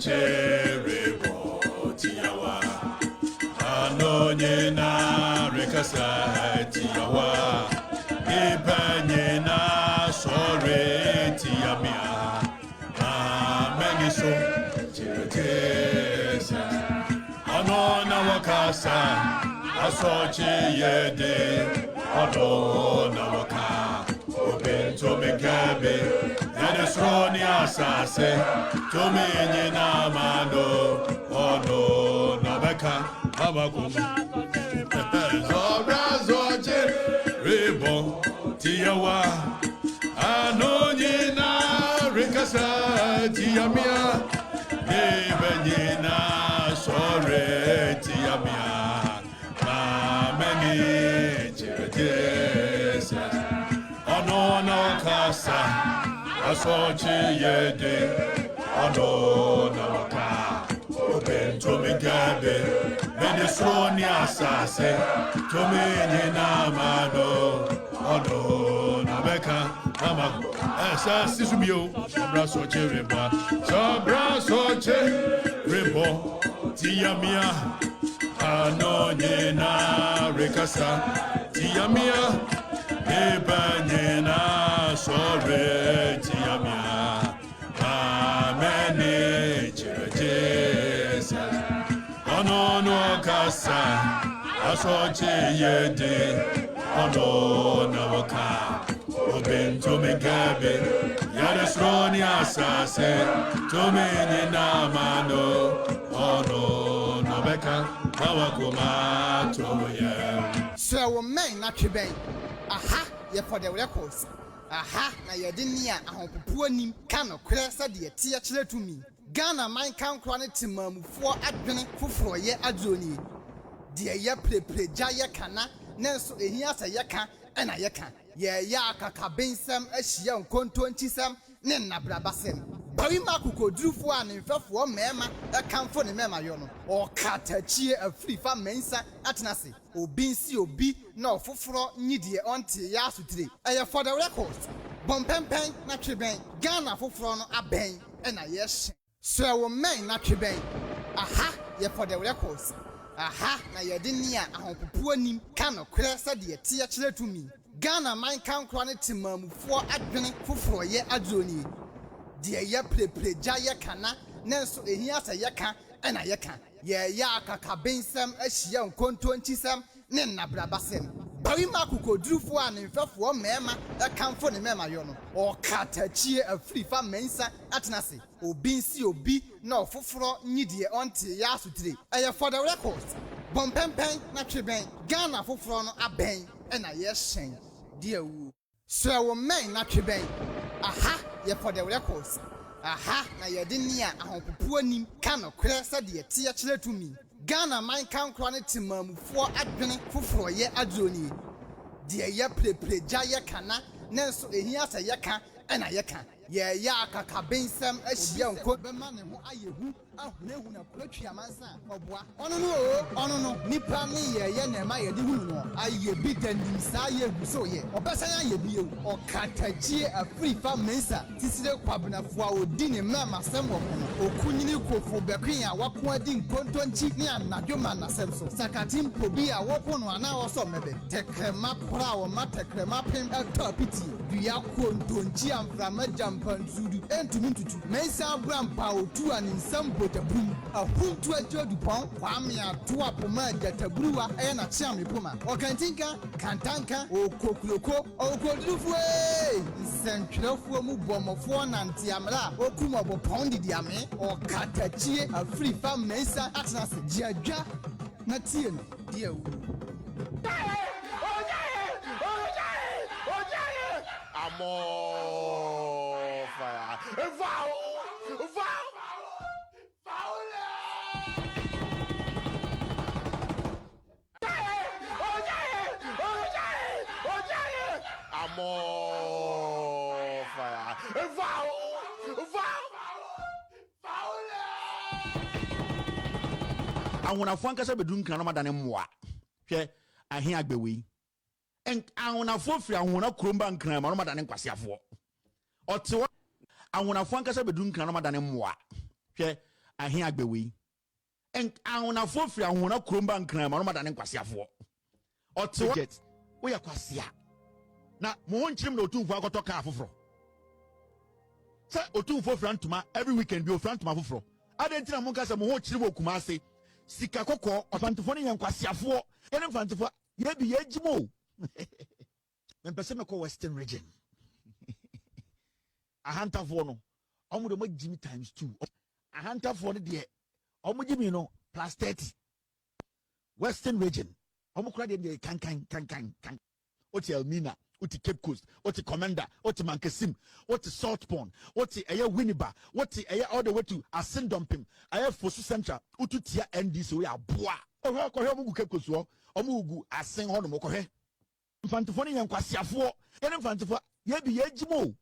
chere tiawa anonye na rekasa tiawa ipanye na sore tiamia mengiso chere anona wakasa asoche yede adona waka obento megabe yade sroni asase to menye na mando ono na beka abakum zobra zoje rebo tiawa anonye na rekasa tiamia ebenye na sore tiamia na meni chirete ono na kasa asoche yede ono na waka obento megabe menesroni asase to menye na mado ono na beka ama esa sisubio sobra soche rebo tiamia anonye na rekasa tiamia ebanye na sore tiamia amene chirete ono no kasa asoche yede ono na waka obento megabe yade sroni asase to menye na mano ono na beka awakoma to ye so men na tweben aha ye for the records aha na ye de nia ahopopo anim ka no kre sa de tie kire tumi Ghana man kan kro ne timamufo adwene foforo ye adroni de ye prepreja ye kana nenso ehia sa ye ka ena ye ka ye ya akakabensem ahia nkontonkisem ne nabrabasem bari makokodrufo a ne mfefo mema ekamfo ne mema yo no Okatakyie afrifa mensa atenase obi nsi obi na ofoforo nyidie onte ya asutire eye for the records bompempen na tweben Ghana foforo no aben ena ye hye so men na tweben aha ye for the records aha na ye de nia ahopopo anim ka no kre sa de tie kire tumi Ghana man kan kro ne timamufo adwene foforo ye adroni de ye prepreja ye kana nenso ehia sa ye ka ena ye ka ye ya akakabensem ahia nkontonkisem ne nabrabasem bari makokodrufo a ne mfefo mema ekamfo ne mema yo no Okatakyie afrifa mensa atenase obi nsi obi na ofoforo nyidie onte ya asutire eye for the records bompempen na tweben Ghana foforo no aben ena ye hyen de awu so men na tweben aha ye for the records aha na ye de nia ahopopo anim ka no kre sa de tie kire tumi Ghana man kan kro ne timamufo adwene foforo ye adroni de ye prepreja ye kana nenso ehia sa ye ka ena ye ka ye ya akakabensem ahia nko bema ne ho ayehu ahonehu na kwatwa mansa oboa ono no nipa ne ye na ma ye de hunu no aye bi dandim sa ye guso ye obesa ya ye bi Okatakyie afrifa mensa tisire kwabnafo a odi ne mama sem wo no okunyini kofo bekwan a wako adi nkontonchi ne anadwoma na sem so sakatim pobi a woko no ana wo so mebe tekrema kora wo matekrema pem atapiti dua kontonchi amframa jampanzudu entumi ntutu mensa brampa otu aninsam botabum ahuntu ajodu pon kwame ato apoma jatabruwa na chiame poma okantinka kantanka okokloko okodrufu nsentwerefo mu bomofo nantiamra okumobo pondi diame Okatakyie afrifa mensa atenase jiadwa na tie no die wu Amor fire. Foul. Amor fire. Foul. Awona fwanka se bedun kan no madane mmoa. Hwe ahe agbewe. En awonafo firi awona kromba nkran ma no madane nkwasiafo ote awonafo ankasa bedun nkran no madane mmoa hwe ahe agbewe en ahonafo firi ahona kromba nkran ma no madane nkwasiafo otejet wo ya kwasia na mo ho nchirim na otumfo akoto ka afoforo se otumfo frantuma every weekend bi o frantuma afoforo adentina mo nka se mo ho chirim okuma ase sika kokko ofantofo ne yankwasiafo yene mfantofo ye bi ye jimo mpese me ko western region ahantafo no omo de mo jimi times 2 ahantafo no de omo jimi no plus 30 western region omo kura de kan oti Elmina oti Cape Coast oti Commander oti Mankesim oti Salt Pond oti eye Winneba oti eye all the way to Asendompim eye Fosu Central ututia NDC we aboa ohwa kohwe omo gu Cape Coast wo omo gu Asen ho no mo kohwe mfantofo ne yankwasiafo yene mfantofo ye bi ye jimo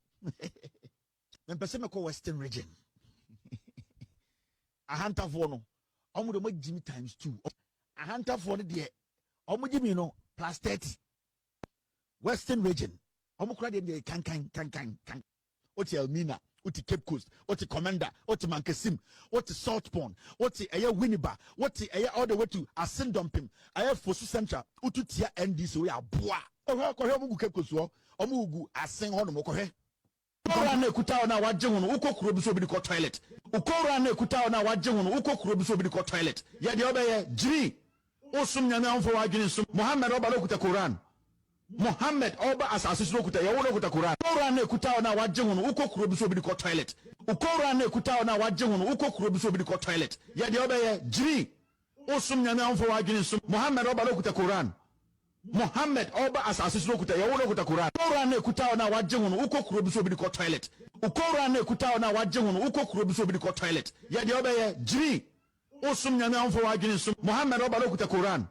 mpese me ko western region ahantafo no omo de mo jimi times 2 ahantafo no de omo jimi no plus 30 western region omo kura de kan oti Elmina oti Cape Coast oti Commander oti Mankesim oti Salt Pond oti eye Winneba oti eye all the way to Asendompim eye Fosu Central ututia NDC we aboa ohwa kohwe omo gu Cape Coast wo omo gu Asen ho no mo kohwe ukora na ekuta na waje hu no ukokuro bi so bi ko toilet ukora na ekuta na waje hu no ukokuro bi so bi ko toilet ye de obeye jiri osum nyame amfo wadwene sum Muhammad oba lokuta Quran Muhammad oba asase so lokuta ye wo lokuta Quran ukora na ekuta na waje hu no ukokuro bi so bi ko toilet ukora na ekuta na waje hu no ukokuro bi so bi ko toilet ye de obeye jiri osum nyame amfo wadwene sum Muhammad oba lokuta Quran Muhammad oba asase so lokuta ye wo lokuta Quran ukora na ekuta na waje hu no ukokuro bi so bi ko toilet ukora na ekuta na waje hu no ukokuro bi so bi ko toilet ye de obeye jiri osum nyame amfo wadwene sum Muhammad oba lokuta Quran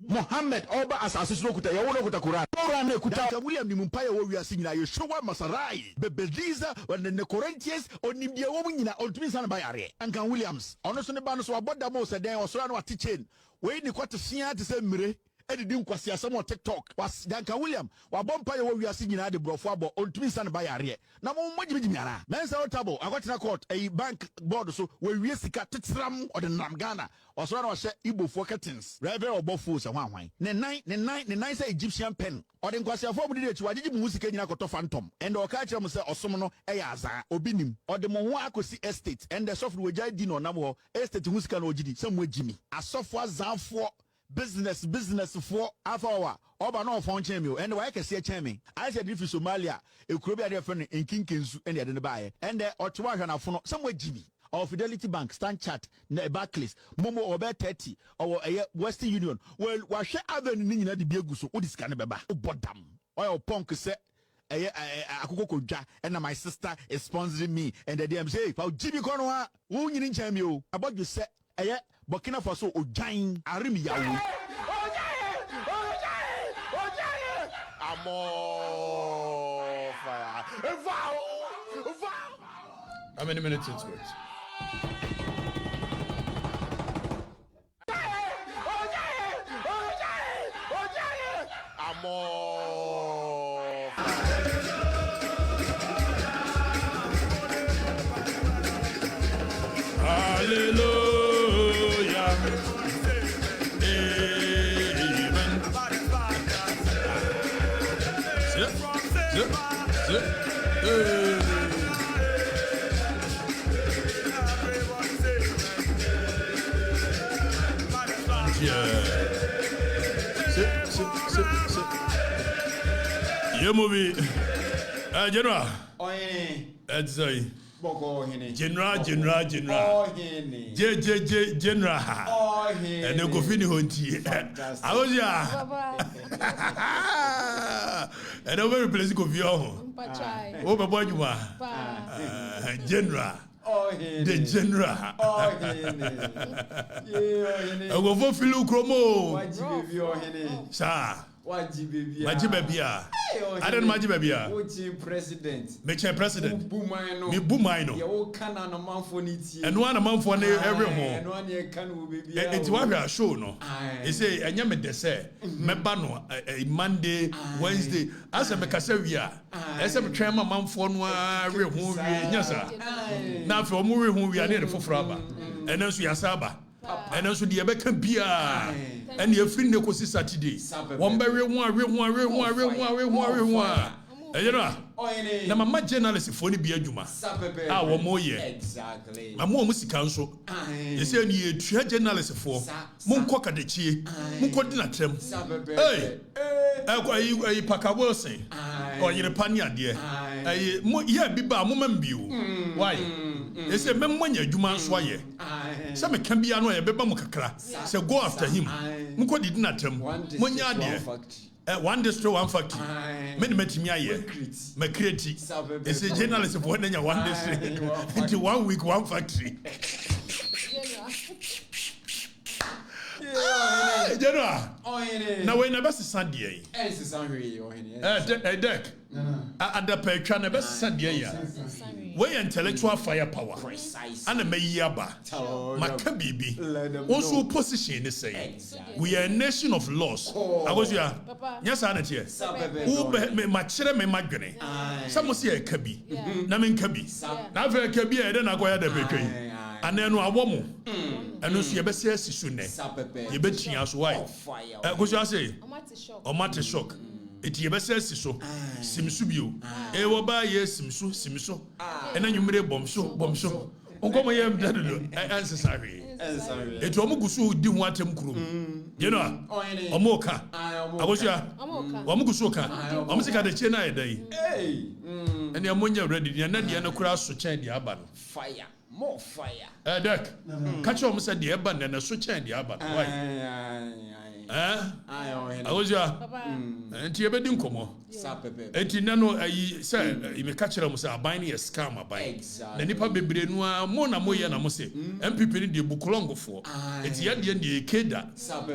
Muhammad oba asase so lokuta ye wo lokuta Quran ukora na ekuta Dr. William ni mumpaye wo wiase nyina ye showa masarai bebeliza ne Corinthians onimdie wo nyina ontumi san ba yare Ankan Williams ono so ne ba no so aboda mo se den osoro na wate chain we ni kwate fia te se mire edidi nkwasi asem on TikTok was Danka William wa bompa ye wo wiase nyina de brofo abo ontumi san ba yare na mo mogimigimi ara mensa otabo akwatena court e bank board so we wie sika tetram odinam Ghana osoro na ohye Igbo curtains reverend obofo se hwanhwan ne nine say Egyptian pen odi nkwasi afo mu de echi wagigi mu sika nyina koto phantom and o ka kire mu se osom no eya azan obinim odi mo ho akosi estate and the software wajai di no nam ho estate hu sika na ogidi se mu agimi asofo azanfo business for afawa oba no function me and why kese cheme I said if Somalia e kuro bi ade fe no enkinkensu and ade ne baaye and otewa hwa na fo no some agimi or Fidelity Bank, Stand Chart, Barclays, Momo Obe 30, or Western Union. Well, wahwe avenue ni nyina de biegu so odi sika ne beba. Obodam. Oil punk say akoko kodwa and my sister is sponsoring me and the DM say fa jibi kono a wo nyini ncha mi o. About you say Burkina Faso ojan arimi yawo. Amo fire. How many minutes into it? Hallelujah. Amen. Zip. movie. General. That's General. General. And then go finish honti. I was ya. And I'm very pleased to go view. Oh, my boy, you are General. The General. I go for Philu Chromo. Sir. Maji Babia. I don't Maji Babia. President. Me president. Me bumaino. And one a month for every home. It's one a show no. They say I am a dessert. Me bano Monday, Wednesday. As a Mekasevia. As a trema month for every home. Yes sir. Now for movie who we are near for Fraba. ɛno nso yasaba ɛno nso de yɛbɛka bia ɛne yɛfiri ne kɔsi Saturday wɔn bɛwe ho a ɛyɛ no a na mama journalist fo ne bi adwuma a wɔn yɛ mama wɔn sika nso yɛsɛ ne yɛtua journalist fo monkɔ Okatakyie monkɔ di n'atɛm ɛyi Paka Wilson ɔyere pa ne adeɛ ɛyi yɛ bi ba mo mambio why yɛsɛ mɛmmɔ nya adwuma nso ayɛ sɛ meka bia no yɛbɛba mo kakra sɛ go after him monkɔ di n'atɛm monya adeɛ one district, one factory. Many metimia my creative. They say journalists of one district into 1 week, one factory. General. Now we never see Sunday. Deck. At the Petra never see Sunday. We intellectual firepower. And a mayaba. Makabibi. Also position is saying we are a nation of laws. I was here. Yes, I know. Who my children may migrate. Some say a kabi. Namin kabi. Now for a kabi, I don't know where the bakery. And then I want and also you better say soon. You better change why. Because you say, "O mate shock." It you better say so. Simsubio. Ewoba yes simso. And then you made bomb so. Unko my yam dadu. Answer sorry. It omo gusu di watem krum. You know. Omoka. Agosia. Omo gusu ka. Omo sika de chena e dai. And your money ready. You na dia no kura so chen dia aba no. Fire. More fire. Deck. Catch you almost said the Eban and a switch and the Aban. Why? I was your and you bedding come on. And you know, I said, you may catch them a binding a scam by the Nipa Bibri Noa, Mona Moya, and I must say, and people in the Bukolongo for it's Yandian the Keda,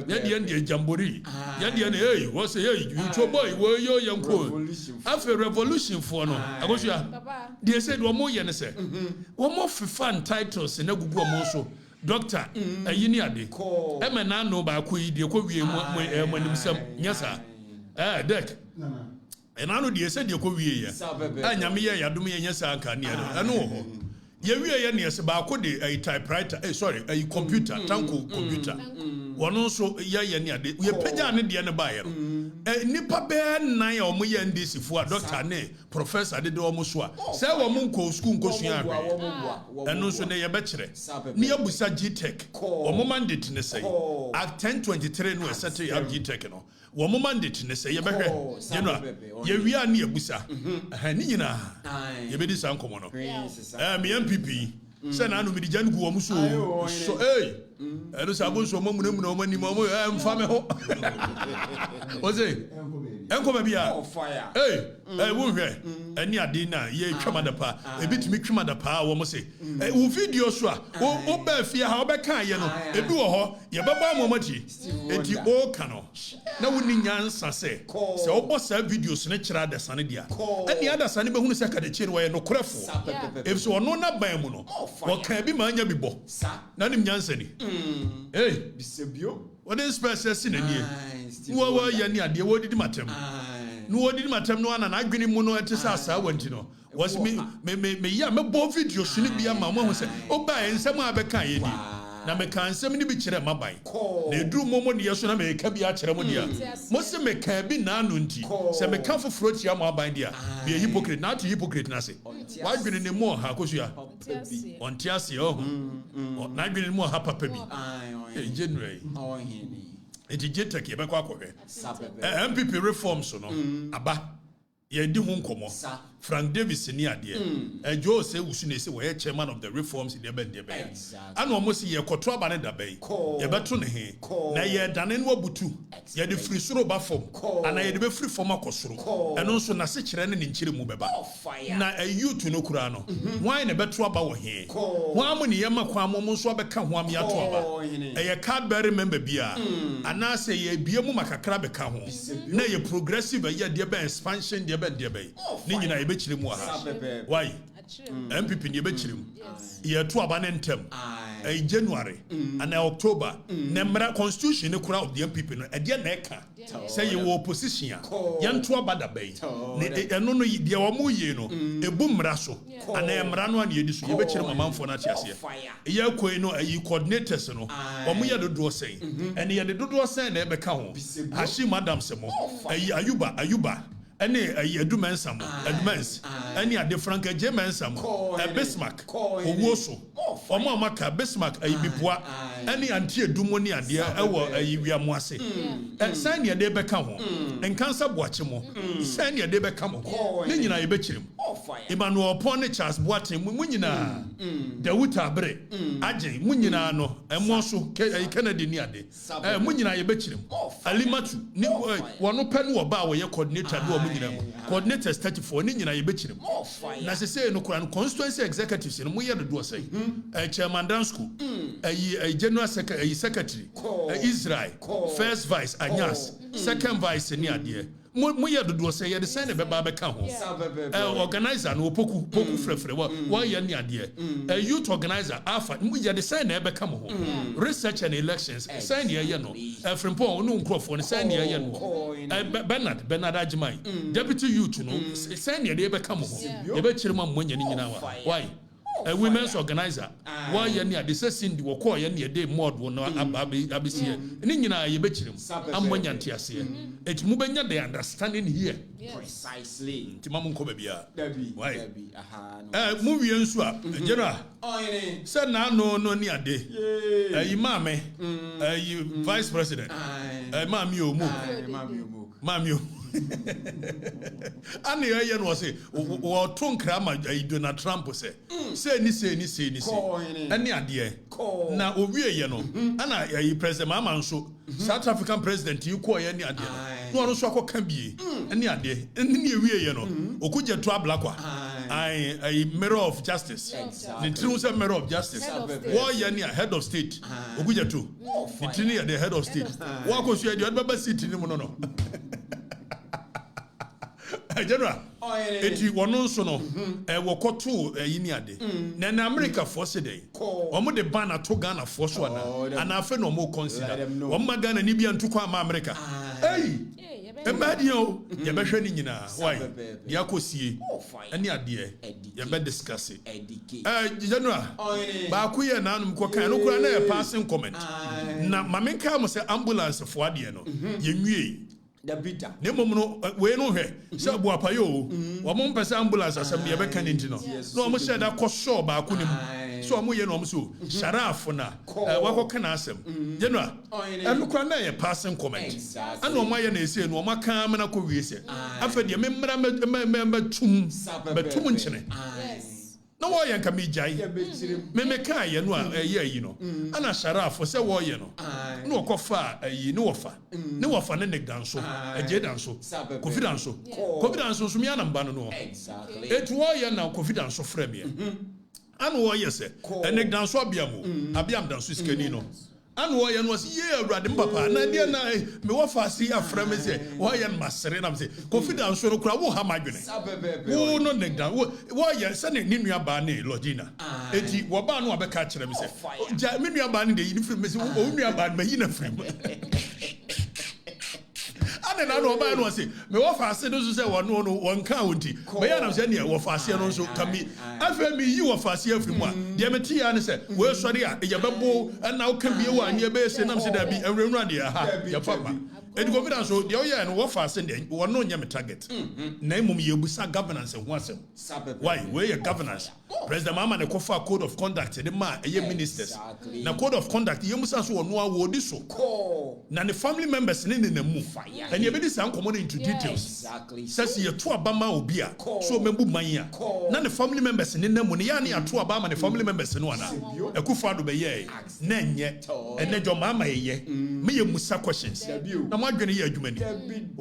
Yandian the Jamboree, Yandian, hey, what's a you to boy, were your young cool. After revolution for no, I was your they said one more yan say, one more fun titles in a good moso. Doctor, a yiniade. Emma no ba kui de ko wie mo nimsam. Yes sir. Deck. And I know they said you ko wie ya. Anyame ya yadom ya nyasa anka ne ya. Ano ho. Ye wie ya ne se ba ko de a typewriter, a computer, tanko computer. Wono so ya ne ade. Ye pagya ne de ne ba ye no. Nipa be nan ya omo ye ndesi fo a doctor ne professor de omo so a. Se wo mo nko school nko sua ahwe. Eno so ne ye be kire. Ne abusa GTech. Omo mandate ne say. At 1023 no settle up GTech no. Womo mandate ne say ye be hwe. You know. Ye wi a ne abusa. Ni nyina. Ye be di san komo no. Me MPP. Say na no me di jan gu omo so. So eno sabo so mo munemu na omani mo mfa me ho. Oze enko ba bia wo hwe ani ade na ye twamada pa ebitimi twamada pa wo mo se wo video so a wo ba fie ha wo be kan ye no ebi wo ho ye baba mo machi enti o ka no na wo ni nyansa se wo bo sa videos ne kira da sane dia ani ada sane be hunu se Okatakyie wo ye no korefo if so no na ban mu no wo kan bi ma anya bi bo na nim nyansa ni bisebio what is special in any wo ya ni ade wo didi matem no wo didi matem no ana na adwene mu no etisa asa wanti no was me ya me bo video suni bia ma mo ho se o ba ensem abeka ye ni na me kan ensem ni bi kire maban na eduru momo ne yeso na me ka bi a kire mo dia mo se me kan bi na anu nti se me kan foforo tia mo aban dia be hypocrite na to hypocrite na se wa adwene ne mo ha kosua onti ase na adwene mo ha papa bi January. It is GTech, MPP reforms, no, Aba, ye di hun komo. Frank Davis ni ade. Joe say usune say we chairman of the reforms in the bed. And almost ye kotwa ba ne da bay. Ye beto ne he. Na ye dane no abutu. Ye de free soro ba form. Ana ye de be free form akosoro. Eno nso na se kire ne nkyire mu beba. Na youth no kura no. Why ne beto aba wo he. Wa mo ne ye makwa mo nso abeka ho am ya to aba. Ye Cadbury member bia. Ana say ye bia mu makakra beka ho. Na ye progressive ye de be expansion de be. Ni nyina why MPP ni bechirim ye to abane ntem January and October nemra constitution ne kura of the MPP no e de na eka say you opposition yan to abada bay eno no de omo ye no ebu mra so and emra no an ye di so ye bechirim amanfo na tiase ye koi no ayi coordinators no omo ye dodo say and ye dodo say na e beka ho Hashim Madam Semo Ayuba any Adumensam, Admens, any a different Jemensam, a Bismarck, Owoso, Omamaka, Bismarck, a Bipua, any Antia Dumonia, dear, a Yamuase, and Sanya de Becamo, and Cancer Watchimo, Sanya de Becamo, Nina Ebechim, Emmanuel Ponichas Boatim, Munina, the Wuta Bre, Aje, Muninano, and Monsu, Kennedy Niade, Munina Ebechim, Alimatu, one open or bow your coordinator. Coordinators 34 ni nyina yebechire na se say no kura constituency executives no moye do say chairman dance school general secretary Israel first vice Anyas second vice ni ade moye do say ye de say ne beba beka ho organizer no poku frefre wa ye ni ade youth organizer alpha moye de say ne beka ho research and elections say ne ye no Frimpong no nkrofo ne say ne ye no Bernard Ajimai deputy youth no say ne de beka ho ye be chirema monye ni nyina wa why a women's organizer why ye ni ade say Cindy wo call ye ni de mod wo no abesie ni nyina ye be chirem amonya ntiase et mu benya the understanding here precisely timamu nko bia why mu wie nso a general say na no ni ade mame vice president mami omu and the no say or tonkra ma Donald Trump say ni any ade na owie ye no ana president mama nso South African president you call any ade no no so akoka bie any ade ni ewie ye no okuje to ablakwa mirror of justice the true say mirror of justice wo ye ni head of state okuje to the true the head of state wo akosu the other seat ni mo no General, eti wono nso no wokoto yini ade na America force dey omo de ban ato Ghana force ana afa no mo consider omo Ghana ni bia ntukwa ama America ebadio ye behwe ni nyina why ya kosie ani ade ye be discuss General ba ku ye na anum ko kan no kura na ye passing comment na mamenka mo say ambulance fo ade no ye nwie the bitter ne mom no we no hwe se abu apayo wo mo mpese ambulance asem ye be kan ntino no mo she da koso ba ku nim so mo ye no mo so sharaf na wakọ na asem General enu kwa na ye passing comment ana mo ye na ese no mo kan na ko wie se afa de me mra tum nchene no wo ye nka me jai me ka ye no ye yi no ana sharaf se wo ye no no kofa yi no wofa ne nek danso eje danso confidence so mi anamba no exactly it wo ye na confidence frame ye ana wo ye se nek danso abiam danso skani no ana wo ye no se ye awrade mpapa na de na me wofa se aframe se wo ye masere na se confidence no kura wo ha madwene wo no nek dan wo ye se ne nua ba ne logina eti wo ba no abeka kire me se ja me nua ba ne de yi frame me se wo nua ba me yi na frame na no ba no say me wo fa ase no so say won ka wonti me ya na say ne wo fa ase no so kami afa mi yi wo fa ase afiri mu a de me tie ne say we sori a ye bebo na wo ka bie wa ne be se nam se da bi enwrenwra de ha ya fa ba edi confidence so de o ye no wo fa ase de wo no nya me target na imum ye busa governance ho asem why we ye governance president mama ne ko fa code of conduct de ma ye ministers na code of conduct ye musa so wo no a wo di so na ne family members ne ne mu and ye be dis an common into details says ye to abama obi a so membu man a na ne family members ne namu ne ya ne ya to abama ne family members no ana ekufa do be ye na enye ene jo mama ye me ye musa questions na madwene ye adwuma ni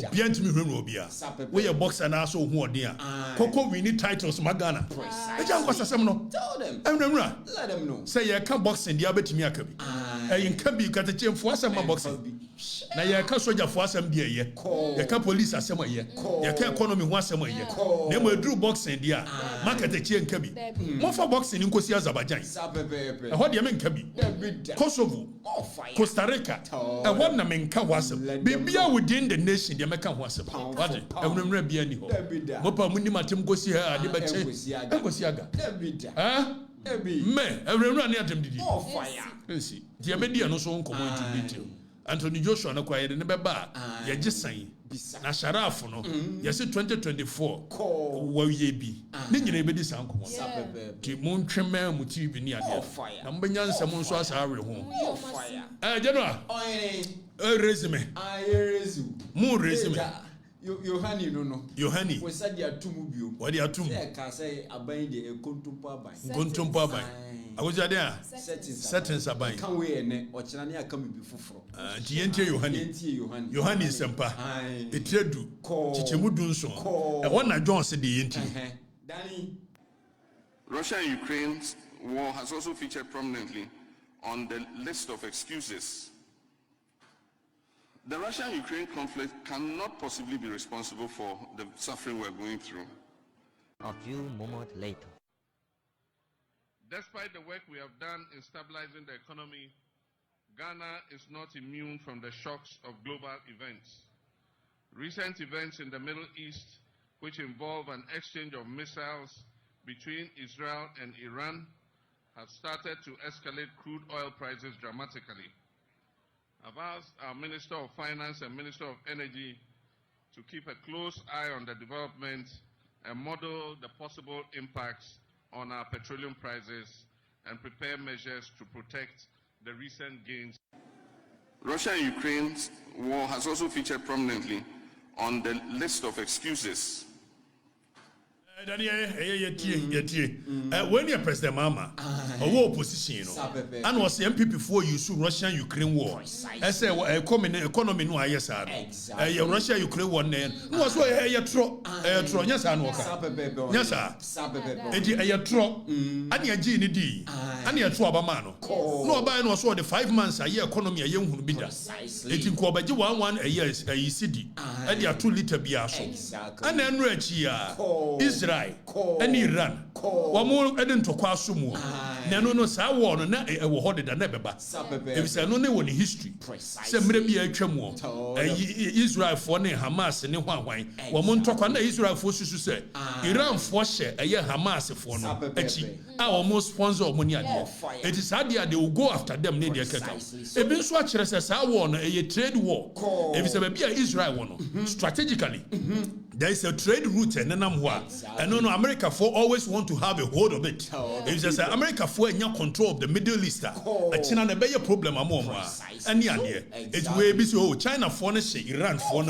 obi antimi hwenu obi a we ye boxer na so hu odin a koko we need titles magana eja nkwasasem no tell them let them know say ye ka boxing dia betimi akabi nka bi katachemfo asem boxing na ye ka soldier for asem dia ye ye ka police asem ye ye ka economy ho asem ye na mo eduru boxing dia market echie nka bi mo fa boxing nkosi Azerbaijan e ho de me nka bi Kosovo Costa Rica e ho na me nka ho asem bibia within the nation de me ka ho asem what enwemra bia ni ho mo pa mu ni matem kosi ha ade be che kosi aga me enwemra ni atem didi nsi de be dia no so nkomo into detail Anthony Joshua na kwa yede ne beba ye gisan na sharaf no ye se 2024 wa ye bi ne nyina be di san komo ti mon twema mu TV ni ade na mbenya nsem nso asa awe ho general resume mu resume Yohani no Yohani we said ya tumu bio what dia tum e ka say aban de kontumpo aban agoja de a settings aban kan we ene o kira ne aka mi bi foforo tientie Yohani sempa etredu chichemu dunso e wona Jones de yenti Danny. Russia and Ukraine's war has also featured prominently on the list of excuses. The Russia-Ukraine conflict cannot possibly be responsible for the suffering we're going through. A few moments later. Despite the work we have done in stabilizing the economy, Ghana is not immune from the shocks of global events. Recent events in the Middle East, which involve an exchange of missiles between Israel and Iran, have started to escalate crude oil prices dramatically. I've asked our Minister of Finance and Minister of Energy to keep a close eye on the development and model the possible impacts on our petroleum prices and prepare measures to protect the recent gains. Russia and Ukraine's war has also featured prominently on the list of excuses. When you President Mama, a war opposition, and was the MPP for you so Russia-Ukraine war. I say, economy no yes, Russia-Ukraine war, no was why a tro, yes, and walker. Yes, sir. A tro, and your genie, and your trouble no buy no so the 5 months a year economy a young bidder. It in Kobaji 1 a year a city, and your 2 liter biaso. And then Israel. And Iran. One more Eden to Kwasumu. No, sa war na e wo hode da na beba. If say no ne history. Say maybe a twemo. Israel for ne Hamas ne hwan. Wo mo ntokwa na Israel for susu say Iran for share Hamas for no. Echi. Almost sponsor money ade. It is hard they will go after them ne dey keka. E bin so a kire say sa war no trade war. If say be Israel no strategically. There is a trade route and and no America for always want to have a hold of it. If there's America for any control of the Middle East, a China ne be a problem among and it's way be so China for Iran for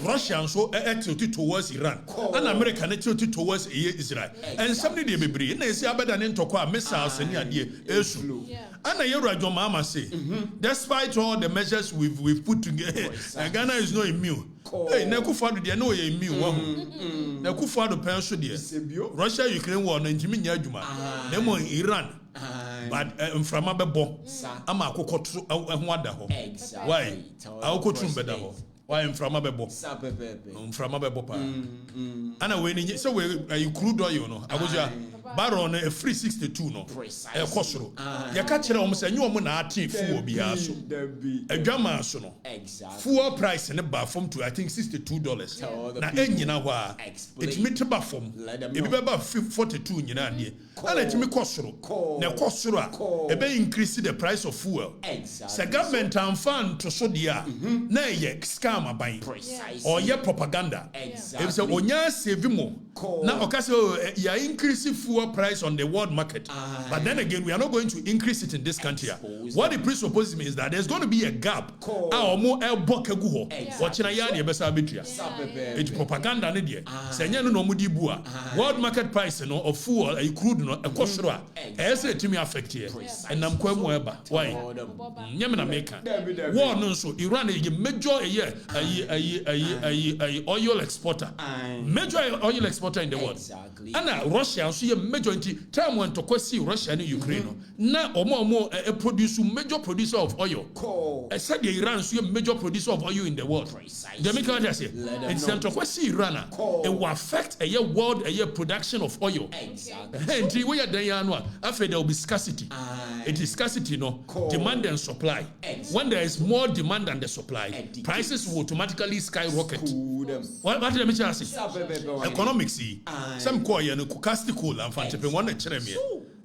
Russia so tilted towards Iran and America tilted towards Israel and somebody they be na say abeda ne ntokwa missiles and esu and Rajon Mama say despite all the measures we've put together Ghana is not immune. Hey, Nekufado de no ye immune one. Nekufado penso de Russia Ukraine war na ntimi nya adwuma nemo Iran but from abebo ama akokoto ho ada ho why akokoto mbeda ho why from abebo pa ana we ni so we crude oil no agoja baron a free 62 no e kosoro ya ka kire o mse nyi o mu na ate fuo bia so adwama so no fuel price ne ba from to I think $62 na enyina ho a etimi te ba from e bi ba 42 nyina ade ana etimi kosoro na kosoro a e be increase the price of fuel se government am fan to so dia na ye scam aban or ye propaganda e say onya save mo na okase ya increase fuel price on the world market but then again we are not going to increase it in this country. What it presupposes is that there's going to be a gap our more elbokagu ho watching ya na besa betria it propaganda ne de say nya no mudi bua world market price no of fuel a crude no e kosoro a e say timi affect here and nam kwa mu eba why nya me na meka war no so Iran a major oil exporter major oil exporter exporter in the world. Exactly. And Russia so majority time when to see Russia and Ukraine. Now omo a producer major producer of oil. I said the Iran so major producer of oil in the world. They make what I say. It's to see Iran. It will affect a world production of oil. Exactly. And we are there after there will be scarcity. It is scarcity, no demand and supply. When there is more demand than the supply, prices will automatically skyrocket. What did I say? Economics, some call you cool and fantastic one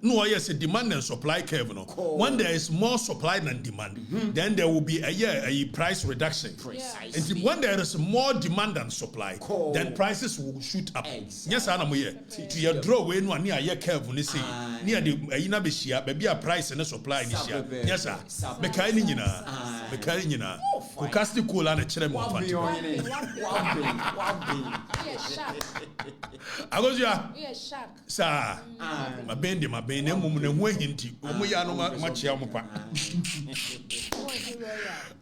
no, yes, a demand and supply curve. No. When there is more supply than demand, then there will be a price reduction. And when there is more demand than supply, then prices will shoot up. Yes, I know. To your draw when one near a curve, you see, near the Inabishia, maybe a price and a supply. Yes, sir. Mekainina, Mekainina, Okatakyie cool and a cherem. I was ya, sir, my bendy, my bendy, woman, and hinty, Omuyano, Machiamopa.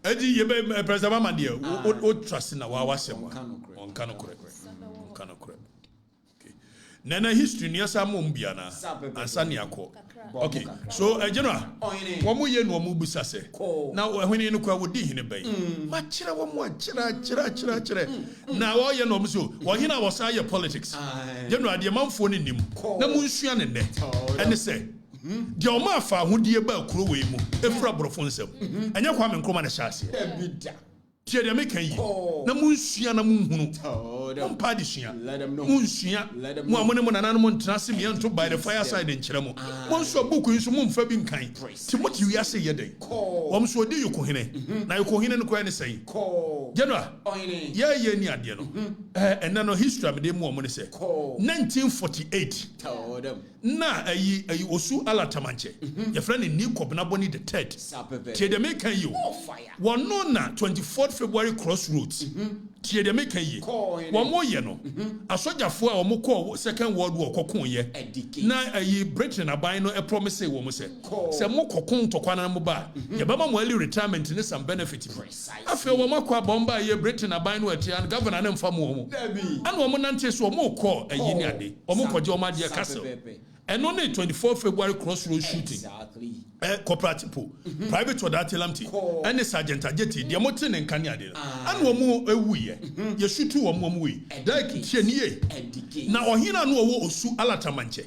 Eddie, you may preserve my dear, what trust in our wasem on Cano Correct. Nana history near Samumbiana and Saniako. Okay, so General, one more year no mubusase. Now, when you know what did in a bay, Machira, one more chira. Now, all you know, so, while he was higher politics, General, the amount for him, no moon in there, and they say, the Omafa, who dear Bell Croway, a frabro phone, and your woman come on a chassis. Tia de make yi na munsia na munhunu on padisia munsia mo amone mo nananom ntrase me nto by the fireside nkyeremo mo so boku nso mo mfa bi nkan timoti wi ase ye den wo so odi yokohene na yokohene no kwa ne sei general ye ni ade no enna no history me de mo mo ne se 1948 na ayi osu alatamanche ye friend ni kobna boni the third tia de make yi won no na 24th February crossroads. Tie de make yi. Wo mo ye no. Asojafo a wo mo call Second World War kokon ye. Na ayi Britain aban no e promise wo mo se. Se mo kokon tokwa na mo ba. Ye ba mo early retirement ni some benefit. Afi wo mo kwa bomba ye Britain aban no atia governor na mfa mo. Ana wo mo nante so wo mo call ayi ni ade. Wo mo koje wo ma de castle. And on the 24th February crossroads shooting. Exactly. Cooperative, private or that telamti, and the sergeant ajeti, the mountain and Kanyade. And one more a wee, you shoot two or more wee. Like Chenie. Now, Hina no osu alatamanche.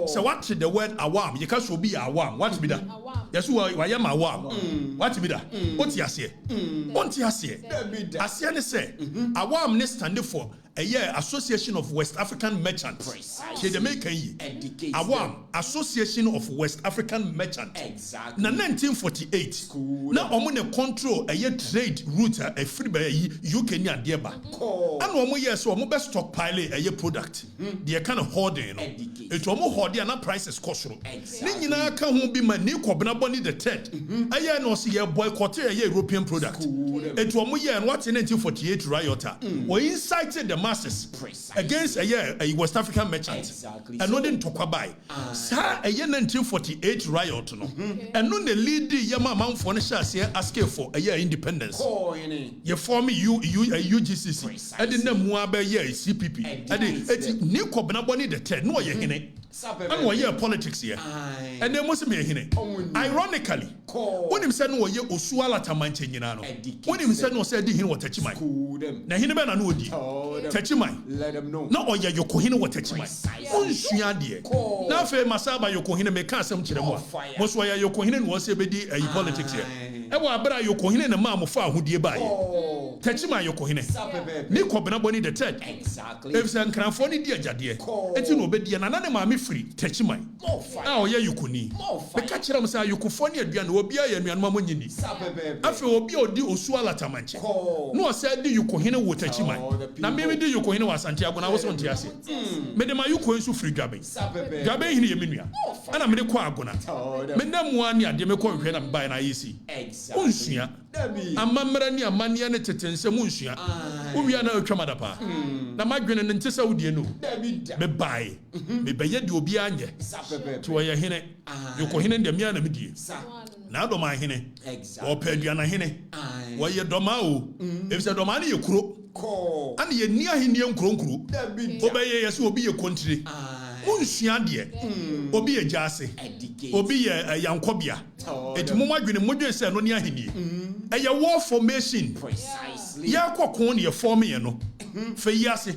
So, what the word awam? You can't be awam. What be that? Yes, I am awam. What be that? What yassie? What yassie? Asiane say, awam ne stand for. A year Association of West African Merchants. Awam Association of West African Merchants. Exactly. Na 1948. Na omune control a year trade route a free by UK ni adieba. And omo year so omo best stockpile a year product. They kind of hoarding. It omo hoarding na prices cost. Ni nyina ka ho bi ma ni kobna boni the third. A year no see boycott a European product. It omo year what in 1948 riot. We incited the masses against a West African merchant. Exactly. And not in Tokabai. Sa a year 1948 riot no. And no the lead Yama Mount Fonishas here asking for a year independence. You form UGCC. I didn't know Muabe year CPP. I did new Kobnaboni the 10. No, you're in it. And we hear politics here. And there must be a hine. Ironically, when him said no ye Osuala Tamanche Yinano. When him said no said he what Techimai. Na Hinabana no di. Techimai. Let them know. No, or ya Yokohino what Techimai. Unshiadie. Now fair Masaba Yokohina make us some chiremo. Most why Yokohina was a bedi a politics here. Ewa abra Yokohina and a mamma far who dear by. Techimai Yokohine. Me Kobnaboni the third. Exactly. If San Cranfoni dear Jadie. And you know, Bedi and another mammy free. Techimai. Oh, yeah, you could need. The catcher of say you could phone your Dian will be a young mamma. After Obi or di Osuala Tamanche. No, said you could hear what Techimai. Now maybe you could hear Santiago when I was on Tiasi. Madame, you could so free grabbing. Grabbing in Yeminia. And I'm in the Quagona. Madame one year, they may call you by an IEC. Unsia. A mamrania mania netens a munsia. We are no tramadapa. The migrant and Tessa would you know. Me buy. Me by yet you be anya. To a hine. You could hear the Miana Midi. na doma hene o paduana hene wo ye doma o if say doma na ye kuro ana ye ni ahene nkuro obeye ye so obi ye kontire unsua de obi ye jase obi ye yankobia etimo madwene modwen se no ne ahene eye war formation precisely ya kokon ne ye form ye no fe yase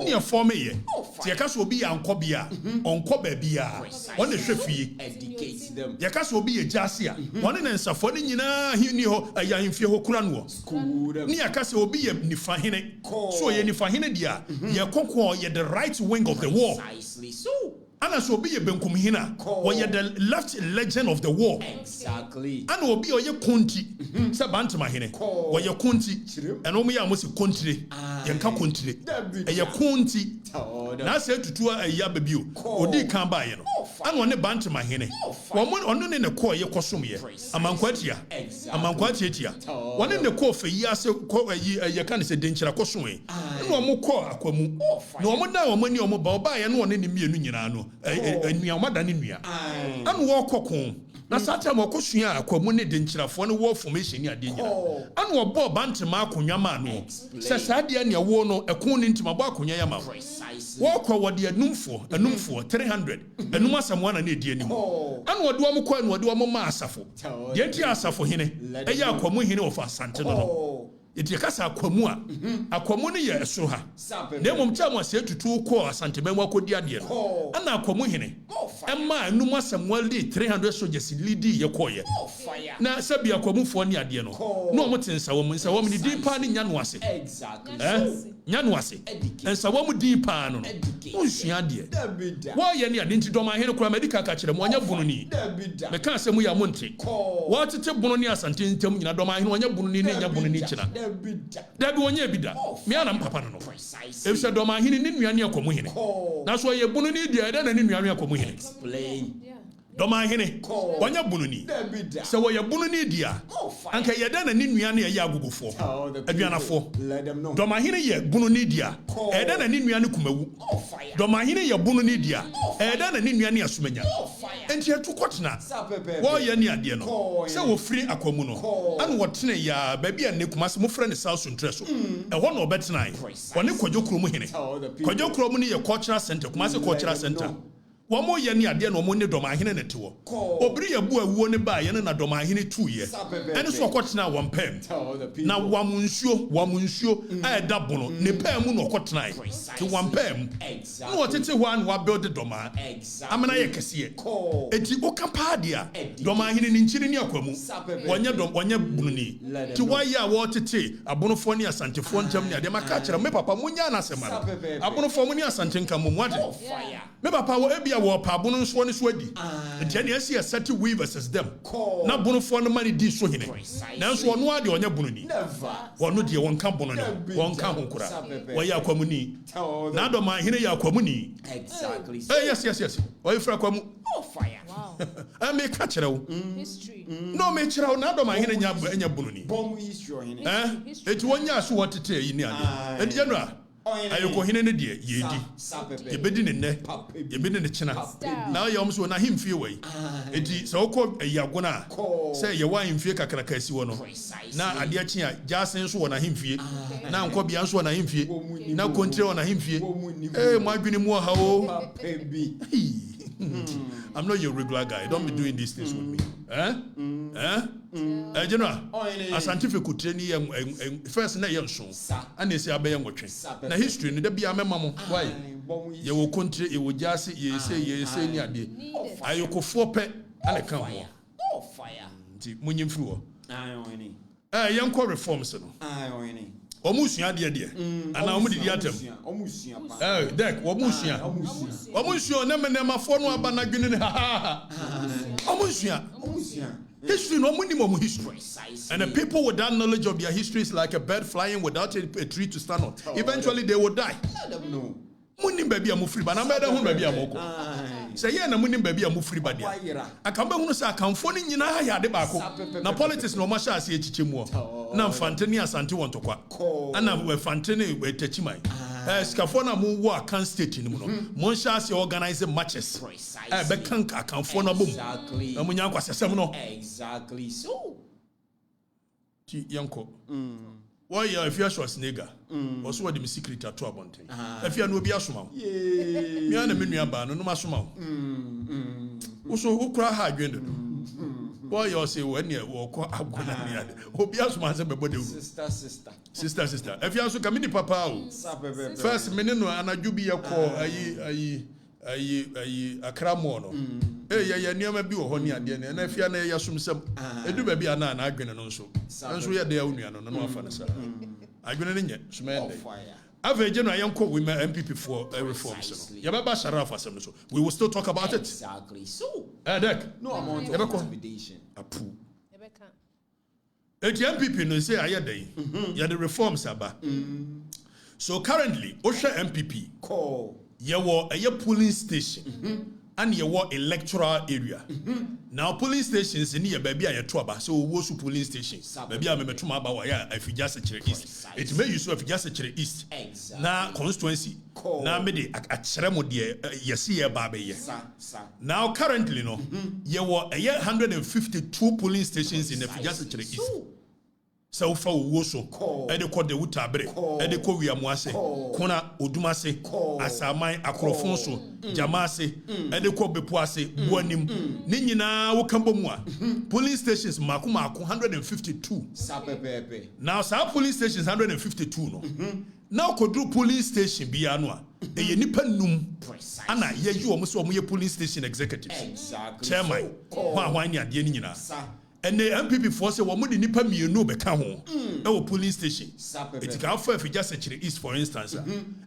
ne ye form ye ti ye ka so obi yankobia onko ba bia won ne hwefie educate them ye ka so obi ye jase a won ne nsafo ne nyina hini ho ayanfie ho kura no ne ye ka so obi ye nifa hene so ye nifa hene dia ye kokon ye the right wing of the war precisely so ana so obi ye benkum hina wo ye the left legend of the war exactly ana obi ye konti se bantama hene wo ye konti eno mo ya mo se kontire ye nka kontire ye konti na se tutu ya babio odi kan ba ye no ana one bantama hene wo mo ono ne ne ko ye kosom ye amankwatia tia wone ne ko fe yi ase ko ye kan se denchira kosom ye na mo ko akwamu na mo da wo mani o mo ba ye no one ne mienu nyina no nua mada ne nua anu wo kokon na sata mo kosua akwamu ne de nkyirafo ne wo formation ni ade nyina anu wo bo bantema akonwa ma no se saade ne wo no ekon ne ntima bo akonwa ya ma wo kwa wo de anumfo 300 anum asamwa na edi anim anu wo de wo ko anu wo de wo ma asafo de enti asafo hene eya akwamu hene wo fa asante no iti kasa akwamu ne ye so ha na mom chamo se tutu ko asantema akodi ade no ana akwamu hene emma anum asamwa li 300 soldiers leadi ye koye na sabi akwamu fo ne ade no no mo tensa wo ni dipa ne nya no ase exactly nya no ase ensa wo mu dipa no no nsua de wo ye ne ade nti doma hene kura medical ka kire mo anya bunu ni me kan se mu ya monte wo tete bunu ni asante ntam nyina doma hene anya bunu ni ne nya bunu ni kina dabi wonye bida me ana mpapa no efse doma hene ni nuane akomu hene na so ye bunu ni dia da na ni nuane akomu hene explain doma hene wanya bunu ni se wo ye bunu ni dia anka ye da na ni nuane ye agugufo aduanafo doma hene ye bunu ni dia e da na ni nuane kumawu doma hene ye bunu ni dia e da na ni nuane asumanya enti etukotena wo ye ni ade no se wo firi akomu no anu wo tene ya baby a ne kumase mo frɛ ne South Central e ho no obetena woni kwadwokuro mu hene kwadwokuro mu ni ye cultural center kumase cultural center wo mo ye ni ade no mo ne doma hene ne tewo obiri ye bu awuo ne ba ye na doma hene tu ye ene so okotena wo mpem na wamunsuo a da bono ne pam mu no okotena ti wo mpem no otete ho an wa build doma amana ye kese eti okapa dia doma hene ni nchiri ni akwamu wonye bununi ti wa ya wo tete abonofo ni asantefo ntam ni ade maka kire me papa munya na semara abonofo mu ni asante nka mu ade me papa wo ebia wo pa bono nso ne so adi ntia ne asi asati we versus them na bono fo no mani di so hene na nso ono ade onye bono ni wono de won kan bono ne won kan honkura wo ya kwamu ni na do ma hene ya kwamu ni exactly yes wo ifra kwamu I make catch history no me chira na do ma hene nya bono ni bomb history hene eti wonya so wotete yi ni ade edi janua ayoko hene ne de yedi yebedi ne ne yebedi ne china na ye omso na himfie wei edi se okọ ayagona se ye wa himfie kakra kasi wo no na ade achi a jasen so wo na himfie na nkọ bia so wo na himfie na kontre wo na himfie mo adwene mu ha o I'm not your regular guy. Don't be doing these things with me. General, a scientific training first na yenso and they say abeya nwotwe na history no da bia memamo why ye wo country e wo jase ye say ni ade ayokofo pe ana kan ho nti munyimfiri wo yenko reforms no omusua de ana omudidi atem dek omusua na menema no aba na dwene ha omusua history no minimum history and the people with that knowledge of their history is like a bird flying without a tree to stand on. Eventually they will die. Let them know munim baby amufri ba na meda hu baby amoko say ye na munim baby amufri ba dia akamba hu say akamfo ni nyina ya de ba ko na politics no ma sha ase echiche mu na mfante ni asante wontokwa ana mfante ni etachimai Scafo na mo wo akan state ni mo no. Mo sha se organize matches. Be kan akanfo na bom. Exactly. Na mo nya kwasesem no. Exactly. So. Ti yanko. Why if you are Schwarzenegger? Also what the secret at 2 abonten. If you are no be asoma. Me and me nuaba no masoma. Also who cry hard gwendo. Why you say when you walk agona ni ade. Obi asoma se bebo de. Sister. If you are so kamini papa o. First me no anadwo bi yakọ ayi akramo no. Ya niam bi wo ho ni ade na afia na ya somsem. Edu ba bi ana na adwene no nso. Nso ye de awunua no no afa na sa. Adwene ne nye sumende. Average no ayenko women MPP for reforms no. Ya baba sharafa asem so. We will still talk about it. Exactly. So. Dek. No amount of intimidation. Apu. Eti MPP no say aye dey. Ya the reforms aba. So currently, Osha MPP call yewo a polling station and yewo electoral area. Now polling stations in here baby a yeto so wo su polling station. Baby a memetuma aba wa ya Afija Sechere East. It may use Afija Sechere East. Na constituency. Na me de akyere mo de yesi ye ba be ye. Now currently no yewo a 152 polling stations in Afija Sechere East. So fa wo so e de ko de wutabere e de ko wiamuase kona odumase asaman akrofon so jamase e de ko bepoase buanim ni nyina wo kambo mu a police stations mako 152 now sa police stations 152 no now kodru police station bia no a e ye nipa num ana ye yi omo so omo ye police station executives chairman hwan ni ade ni nyina. And the MPP force wa mudi nipa mienu beka ho e wo police station it can for Afija Sechere East for instance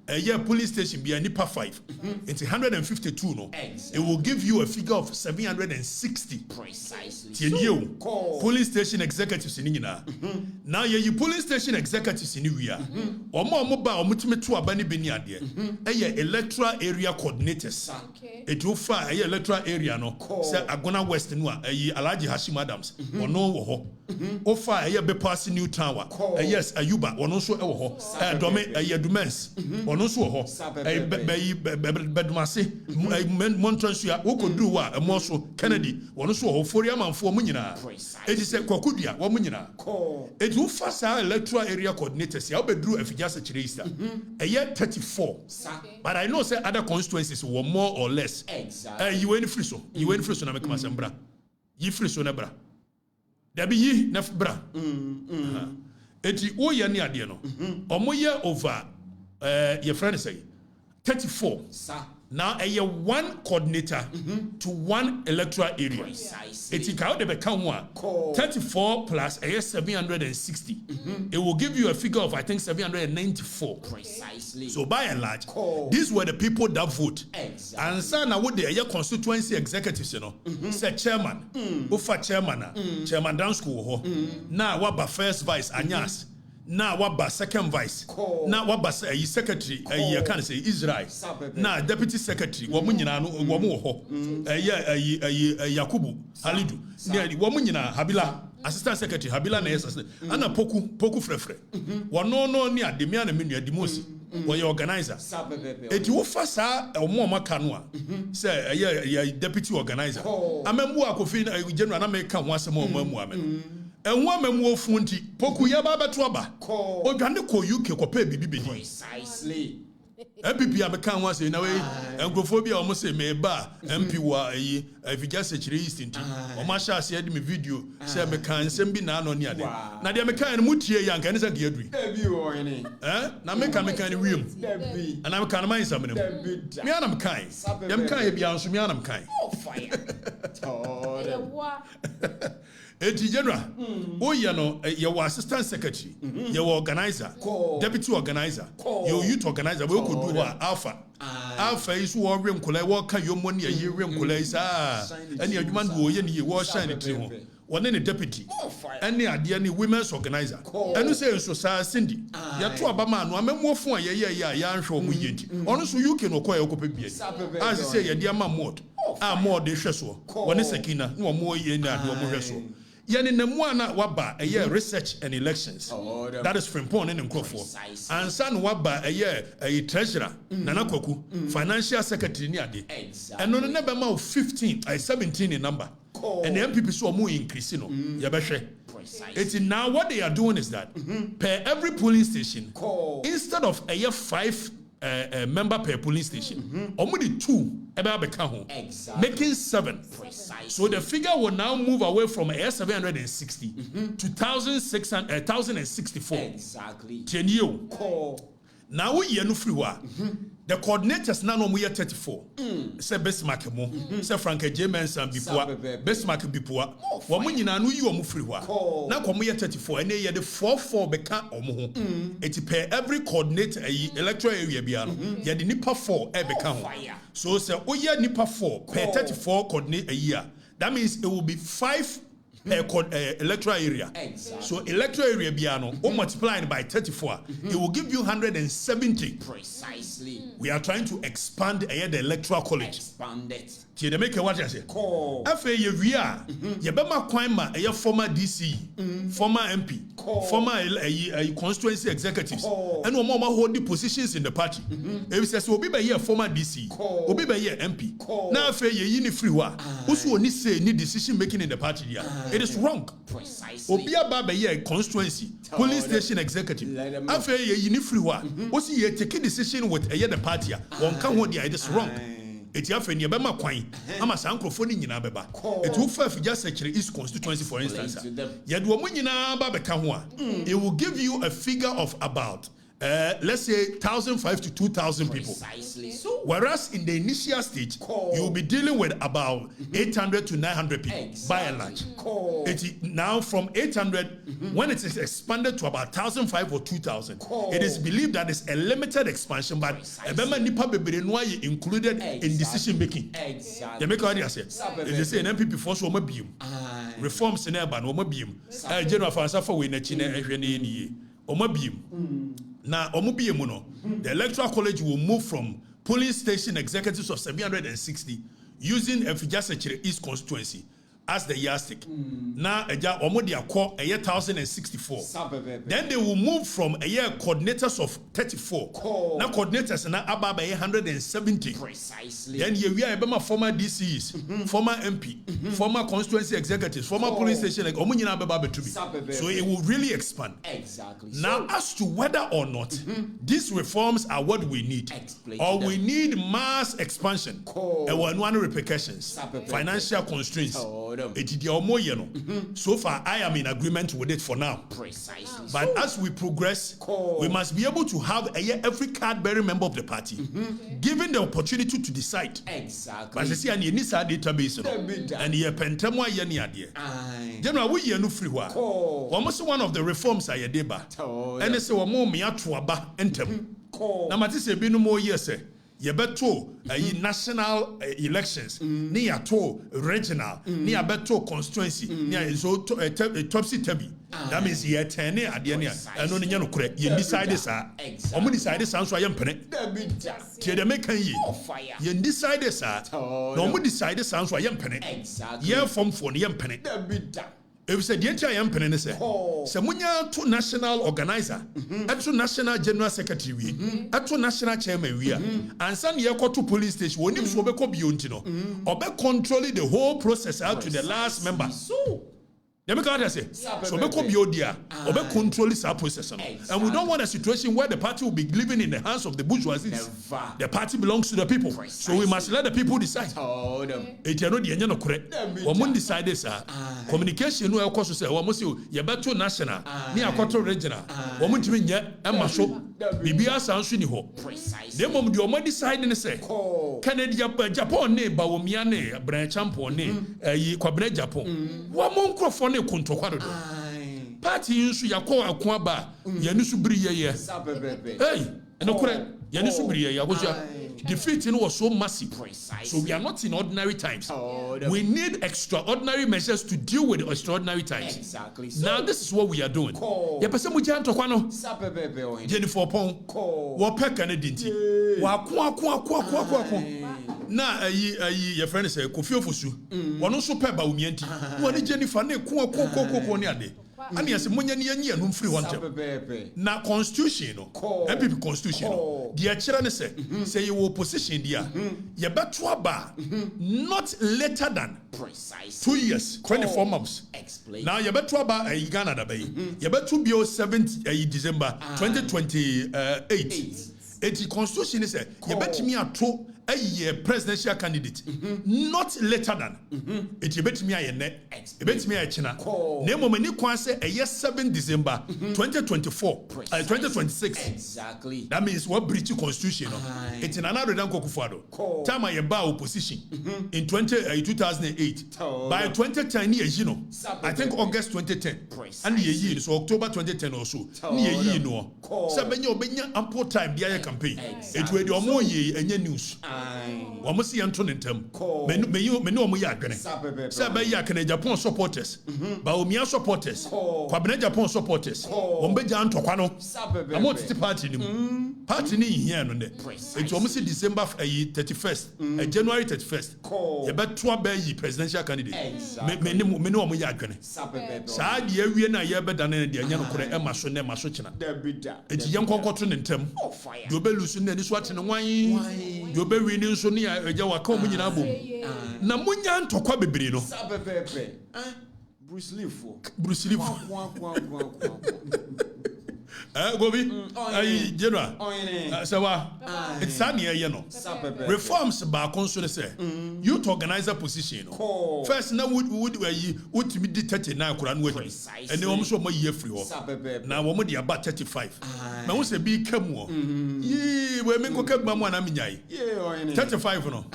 a year police station be a nipa 5 it's 152 no it will give you a figure of 760 precisely police station executives ni nyina now you police station executives ni wi a omo ba omutime to aba ni beni ade e electoral area coordinators it will fa e electoral area no say Agona West no a Alhaji Hashim Adams ono wo ho ofa eye be pass new tower yes Ayuba ono so e wo ho dome Dumens ono so wo ho bedumase Montreal wo koduru wa emo so Kennedy ono so wo ho Foria manfo mu nyina edi se Kwakudua wo mu nyina edi ufa sa electoral area coordinators ya obeduru Afija Sechere East eye 34 but I know say other constituencies were more or less you went free so na make masembra yi free so na bra Dabi yi na bra. Eti o ye ni ade no. Omo ye over your friend say 34. Now a year one coordinator to one electoral area. Eti ka de be kan one 34 plus a year 760. It will give you a figure of I think 794. Precisely. So by and large, these were the people that vote. And so now what the constituency executives, you know, say chairman, ufa chairman, chairman down school ho. Now what ba first vice anyas. Now what ba second vice. Now what ba secretary you can say Israel. Now deputy secretary wo mu nyina no wo mu ho. Yakubu Halidu. Wo mu nyina Habila assistant secretary Habila na yes ana poku frefre. Wo no ni ademia na menu adimosi. Wo ye organizer. Eti wo fa sa omo maka no a. Say deputy organizer. Amembu akofi general na make kan ho asem o mamu amen. Enwa mamu ofunti poku ya baba to aba odwane ko UK ko pa bibi bedi precisely MPP ameka ho ase na we enkrofobia o mo se me ba MP wa yi Afija Sechere East nti o ma sha ase ade me video se me kan nsem bi na ano ni ade na de me kan ne mutie ya nkan ne se ge aduri ebi wo hene na me kan ne wiem ana me kan man sam ne me ana me kan dem kan e bia nso me ana me kan fire Eti general, you know, your assistant secretary, your organizer, deputy organizer, your youth organizer, we could do what Alpha. Alpha is war rim collect, what can your money a year rim collect, and your man will ye war shine it to one any deputy, any idea, any women's organizer, and you say so, Cindy, you're two Obama, no, I'm more for ya, show me yet. Honestly, you can acquire copy. As I say, dear mamma, more de sheso, one is a kina, no more ye, no more sheso. yani namuana waba a year research and elections. That is Frimpon and Nkrofo. And son waba a year a treasurer, Nana Koku, financial secretary niade. And on never more 15, 17 in number. And the MPP saw more increase, Yabeshe. It's now what they are doing is that per every polling station, instead of a year 5 member per polling station, only 2 making 7. So the figure will now move away from 760 to 1,064. Exactly. Now we are no free. The coordinators now we are 34. Say Besmark mo, say Frank James and Bipua, Besmark Bipua. Woman na no you are free. Now come we are 34 and they are the 4-4 beka omo. It per every coordinator electoral area biano. You the nipa 4 beka. So say we are nipa 4 per 34 coordinate a year. That means it will be 5 per electoral area. Exactly. So electoral area biano, multiplied by 34, it will give you 170. Precisely. We are trying to expand the electoral college. Expand it. They make what I say. After we are, Yabama Kwama, a former DC, former MP, former constituency executives, and no more hold the positions in the party. If it says, Obi by former DC, Obi by MP. Now, after you free wa, who's who need say need decision making in the party? It is wrong. Precisely. Obi by constituency, police station executive. After you free wa, what's he taking decision with the party? One can't hold the idea wrong. It's your friend, Yabama Quine. I'm a Sankrofoni in Abeba. It will fair just actually East constituency, for instance. Yet, Womunina Babekamwa, it will give you a figure of about, let's say, 1,500 to 2,000 people. Precisely. Whereas in the initial stage, you will be dealing with about 800 to 900 people, by and large. Now, from 800, when it is expanded to about 1,500 or 2,000, it is believed that it's a limited expansion, but included in decision making. Exactly. They make what they say. If they say an MPP for so much beam, reforms in urban, or beam, general fansa for winning a beam. Now, the electoral college will move from polling station executives of 760 using a East constituency as the yardstick. Now, a 1,064. Then they will move from a year coordinators of 34. Now, coordinators are now about 170. Precisely. Then we are former DCs, former MP, former constituency executives, former polling station. So it will really expand. Exactly. Now, as to whether or not these reforms are what we need, or we need mass expansion, and one repercussions, financial constraints. So far, I am in agreement with it for now. Precisely. But as we progress, we must be able to have every card-bearing member of the party given the opportunity to decide. Exactly. But I see an initial database, and you pentamwa yeni idea. General, we are no free one. Almost one of the reforms I deba, and it's a more miatuaba entem. Now, Matisse be no more years. Yebeto national elections, ni yato regional, ni yabeto constituency, ni yazo topsy turvy. That means ye tene adiania. And only no correct. You decide this, or decide this answer. I am penny. Tie the make ye. You decide this, no decide this answer. I am penny. Ye form for the penny. If said the entire empire say, Samunya to national organizer, to national general secretary, to national chairman, we are, and some year to police station, when you so be controlling the whole process out to the last member. So be controlling this process. And we don't want a situation where the party will be living in the hands of the bourgeoisie. The party belongs to the people. So we must let the people decide. It is not the end of correct. We decide this. Communication no also say we must you better national, ni akoto regional. We must be show bibia sanso ni ho. Dem mom the omo decide ne say Canada Japan ne ba womia ne bran champion ne kwabena Japan. Wo mo nkrofo ne kontokwado do. Party nso yakọ akọ aba yanu su biri ye. Hey, no correct. Yanu su biri ye agoja. Defeat was so massive. So we are not in ordinary times. We need extraordinary measures to deal with extraordinary times. Exactly. Now this is what we are doing. Ya pese mu jan to kwano. Jennifer Pon. Wo peka ne dinti. Wa ko. na ayi your friend say Kofi Ofosu wono so pe ba umianti woni Jennifer na ko ne ade ani ase monya ne yanyi anu mfiri hontem na constitution no MPP constitution no dia kire ne say you opposition dia ye beto aba not later than Precise. 2 years 24 months Explain. now ye beto aba Ghana da bay ye beto bio 7th December 2028 eti constitution say ye betimi ato a presidential candidate not later than it betimi aye ne e betimi aye china na mo mani kwan say 7 December 2024 2026 Exactly. that means what breach constitution it's in another than Kokufado time aye ba opposition in 2008 by 2010 years you know I think August 2010 and ye so October 2010 or so ye no say benya ample time dia campaign it we the omo ye enye news Wamo si anto nentem. Me no omo ya adwene. Say ba ya kana Japan supporters. Ba omia supporters. Kwabena Japan supporters. Ombeja antokwa no. Amo titi party nim. Party ni here no ne. It omo si December 31st, January 31st. Ye beto aba yi presidential candidate. Me no omo ya adwene. Sa de awie na ye beda na de anya no kore e maso ne maso kina. Eti ye nkonkoto nentem. Do be lusu ne ni so ate ne wan. Do be wini nso ne agya waka omu nyina bom na munya ntokwa bebre no Bruce Lee Gobi ayi general sawa it's sunny ye no reforms ba konso ne say youth organizer position no first na would me di 39 kura no adi ene wo so mo ye free ho na wo mo di about 35 na wo se bi kamu yi we me ko kabma mo na menyai 35 no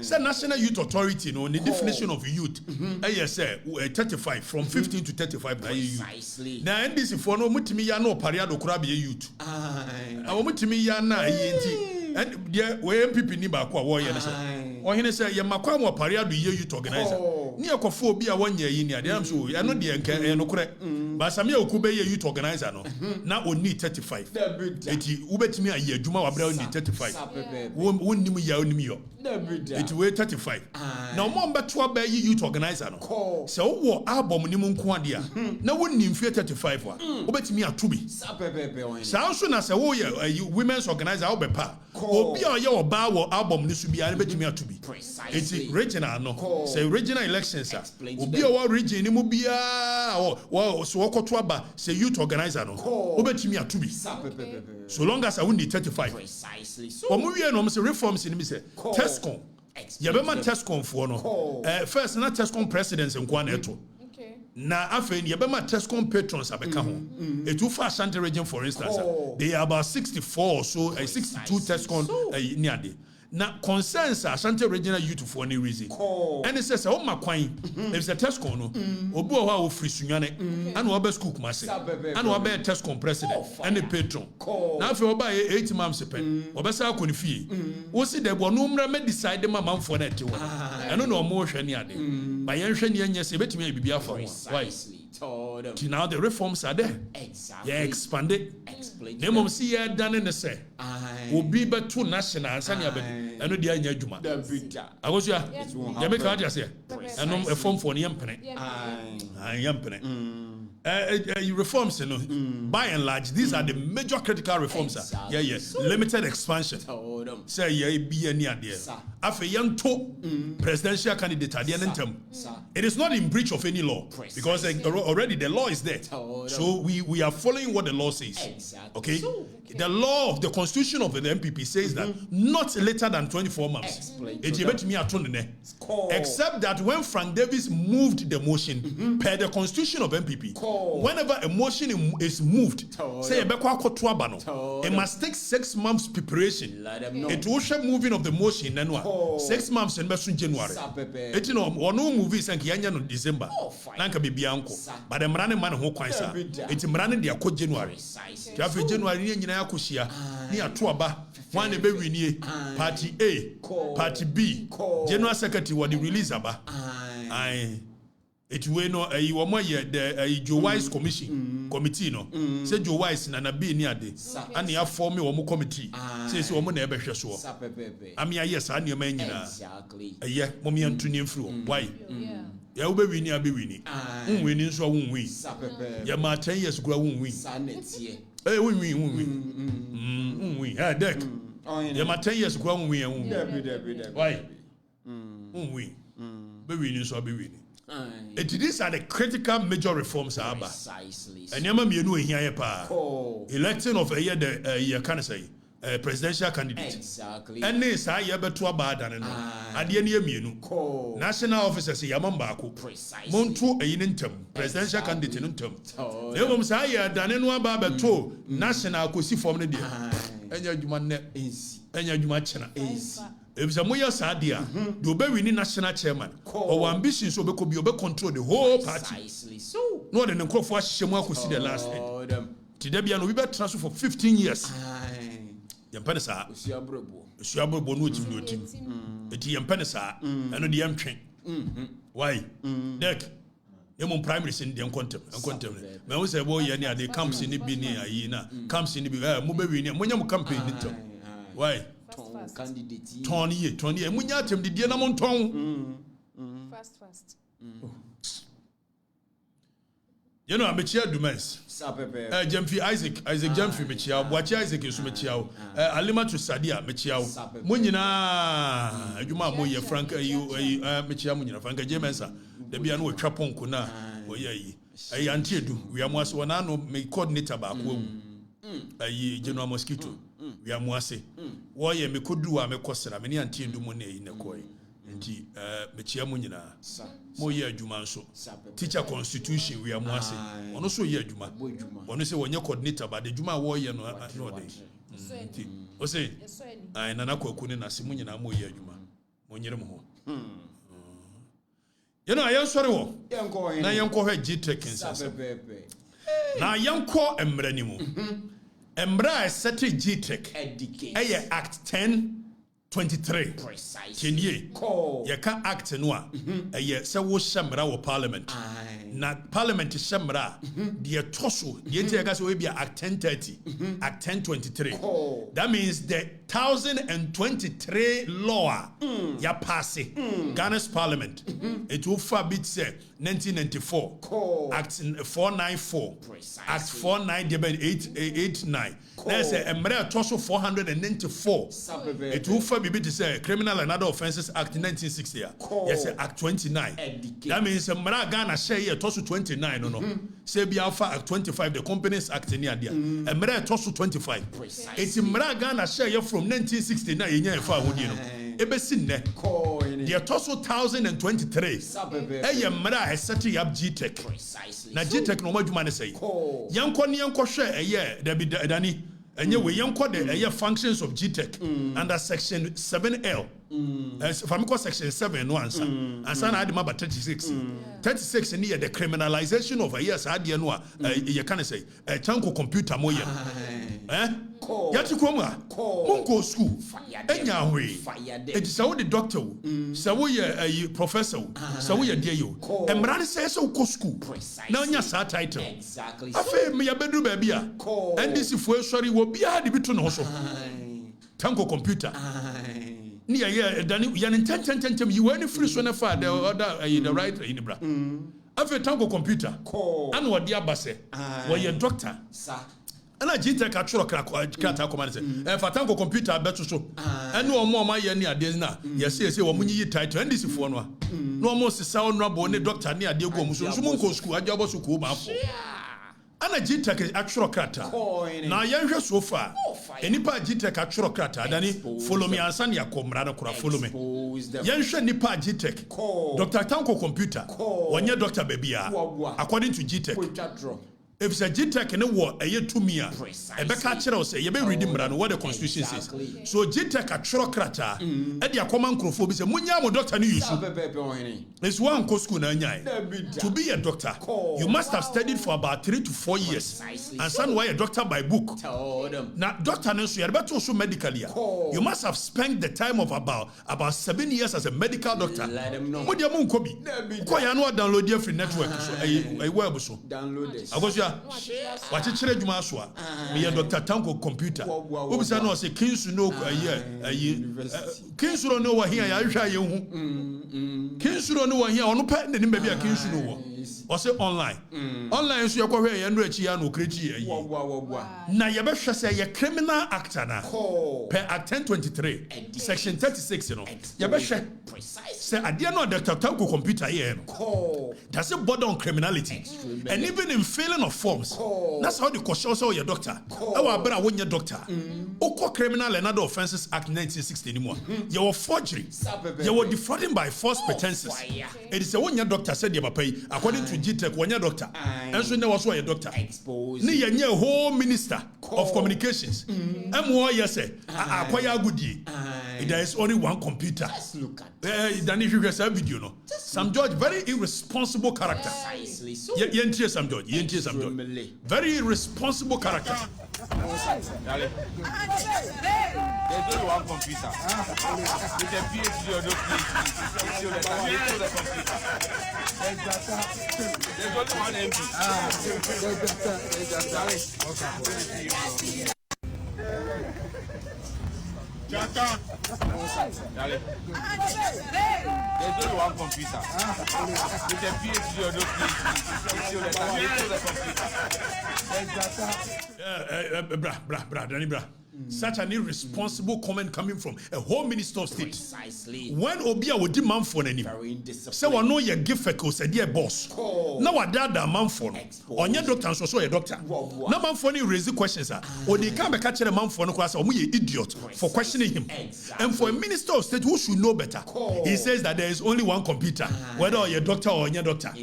say national youth authority no the definition of youth say 35 from 15 to 35 na youth na NDC for no mutimi ya no pare adokura be youth awo mutimi ya na yenti and there we MPP ni ba ko wo ye ne say o hene say ye makwa mo pare ado ye youth organizer ni akofo obi a wonye yi ni ade am so ye no de enka no kure ba same okube ye youth organizer no na oni 35 eti ubetimi aye adwuma wa bra oni 35 wonnim ya onim yo eti we 35 na o mo mbeto aba ye youth organizer no se wo album ni mu nko ade a na wonnim fie 35 wa ubetimi atobi sa so na se wo ye women's organizer wo bepa obi a ye oba wo album ni so bia na betimi atobi eti regional no say regional elections a obi a wo region ni mu bia wo so wokoto aba say youth organizer no obetimi atobi so long as I win the 35 precisely so omo wie no say reforms ni me say Tescom ye be man Tescom for no first na Tescom presidents nko na eto na afen ye be ma Tescom patrons abeka ho etu fa Ashanti region for instance they are about 64 so 62 Tescom ni ade na concerns Ashanti regional youth for any reason and it says o makwan if the Tescom no obi o ha o free sunwane and o be school kumase and o be Tescom president and the patron na afen o ba 8 months pen o be sa akoni fie wo si de bo no mra me decide ma manfo na ete wo eno na o mo hwe ni ade ba yen hwe ni anya se betumi abibia for why now the reforms are there yeah expanded name of see ya done in the say obi beto national ansani abedu eno dia anya adwuma agosia ya make out say eno a form for yempene yempene reforms, you know, by and large, these are the major critical reforms. Limited expansion. Say, be any idea. After young presidential candidate at the end of term, it is not in breach of any law because already the law is there. So we are following what the law says. Okay, the law of the constitution of the MPP says that not later than 24 months. Except that when Frank Davis moved the motion per the constitution of MPP. Whenever a motion is moved, say it must take 6 months preparation. It will show moving of the motion 6 months in January. It you know one movies and Kianya December. Nanka be bianco. But the running man who quite it's running the code January. January in Yakushia near Tuaba. One a baby party A, party B. General Secretary what the release about. It we no wo mo ye the Joe Wise commission committee no say Joe Wise na be ni ade and ya form me wo mo committee say wo mo na e behwe so am ya yes an yema nyina eye mo me antu ni mfiri why ya wo be wini abe wini wini nso wo wini ya ma 10 years kura wo wini wo wini ha deck ya ma 10 years kura wo wini why wo wini be wini nso abe wini. These are the critical major reforms. Precisely. And Yama Mienu here pa electing of a year the can say presidential candidate. Exactly. And this I ever to a bad and at the end Mienu. National officers Yamambako. Precisely. Montu a interim presidential candidate in term. They will say Danenwa Baba to national could see from the day. And your human net is and your human channel is. If Samuel Sadia, do be winning national chairman, or ambitions will be control the whole party. Precisely so. No one in Crawford Shemwa could see the last day. Today, we have transfer for 15 years. Yampanesa, Shuabo Bonuti, the Yampanesa, and the Yamtrain. Why? Deck. Yamon primary sin the uncontempt. May we say, boy, yeah, they comes in the Bini, comes in the Mubini, when you campaign. Why? Candidate. Tony, and we got him the Dianamon tongue. Fast. You know, I'm a chair Dumens. Jemfi Isaac Jemfi Michia, Watch Isaac is Michia, Alima to Sadia, Michia, Munina, you ma moye Frank, you Michia Munina, Frank Jemensa, the Biano Chapon Kuna, or ye, a Yantidu, we are most one anno may coordinate about a general mosquito. We are Moise. Why me could do a me costa, many anti do money in a coin. Nti Mechia Munina, Moya Jumanso, teacher constitution, we are Moise. On also ye Juma. One say when you coordinator, but the Juma warrior no day. O say, I Nanako Kunina Simunina Moya Juma. Monyeramo. You know, I am sorry. Now you call her G-Tech in Sasa. Now you call Embranimu. Embra set G-Tech. Act 1023. Precisely. You can't act no. Se wo shamra wo parliament. Na parliament shamra. The toso. The entire will be Act 1030. Act 1023. That means the 1023 law ya pass Ghana's parliament. It will forbid say 1994. Act 494. Act 49889. There's a Emra Toso 494. It will forbid to say Criminal and Other Offences Act 1960. Yes, Act 29. That means Emra Ghana share Toso 29. No. Say be Alpha Act 25, the Companies Act in India. Emra Toso 25. It's Emra Ghana share from 1969 in your far would you know. Ebesin ne. The Toso 1023. Emra has set up G-Tech. Na G-Tech no more say. Yanko share a year, there be Danny. And you young the functions of G-Tech under section 7L. If I'm section 7 once, and son had about 36. 36 in here, the criminalization of a year's idea. You can say a chanko computer moya. Yatukoma, Monko school, Enyawe. It is how the doctor, so we a professor, so we a dear you. And Brad says so co school. Now, yes, our title. Exactly. I feel me a bedroom baby. And this if we're sorry, will be hard to be to also. Tanko computer. Near here, Danny, you are you any free son of the other the right in the bra. After Tango computer, and what dear Basse, were your doctor, sir. And I did take a truck command. If I tango computer, I bet you so. And no more my year near Desna. Yes, when you title and this is for one. No more sound rubber, only doctor near Diego Musumunko school, I job also cool. And a G-Tech is actual crater. Now, young so far. Any part G-Tech actual crater, Danny, follow me and Sanya Comrade, follow me. Young Nipa G-Tech, Dr. Tanko computer, one year Dr. Babia, according to G-Tech. if it's a GTEC in a war, a year to me, a catcher or say, you may read what the constitution says. So GTEC a trocrata, and the common crophobia, Munyamo doctor news. It's one school to be a doctor. You must have studied for about 3 to 4 years. And some way a doctor by book. Now, doctor knows you are also medically. You must have spent the time of about 7 years as a medical doctor. What do you mean, Kobe? Download your free network. A web so. Download this. What you trade Maswa, me and Dr. Tanko computer. Who was I know say Kings to know a year. Kings don't know what here I try you. Kings don't know what here on patent and maybe a Kings to know. Or say online. Online so you're and rich and create. Now you better say a criminal actor now. Per Act 1023, Section 36, you know. You better say I didn't know Dr. Tanko computer here. That's a border on criminality. And even in failing of forms, that's how the question also your doctor. Our brother when your doctor. Oko Criminal and Other Offences Act 1960 anymore. You were forgery. You were defrauding by false pretenses. It is a one your doctor said you pay according to GTEC one your doctor. And so there was your doctor. Ni your whole minister of communications. M1 yes acquire good ye. There is only one computer. Let's look at then if you guys have video no. Some George very irresponsible character. Some George. Very irresponsible character. There's only one computer. With a PhD or no PhD. There's only one MP. There's only one computer. With a PhD or no PhD. Such an irresponsible comment coming from a whole minister of state. Precisely. When Obia would demand for any, say, well, no, you give a course, a dear boss. Now, what that man for? On your doctor, so a doctor. No man for any raise questions, or they can't be catching a man for no class, or we idiot for questioning him. And for a minister of state who should know better, he says that there is only one computer, whether you're a doctor or your doctor.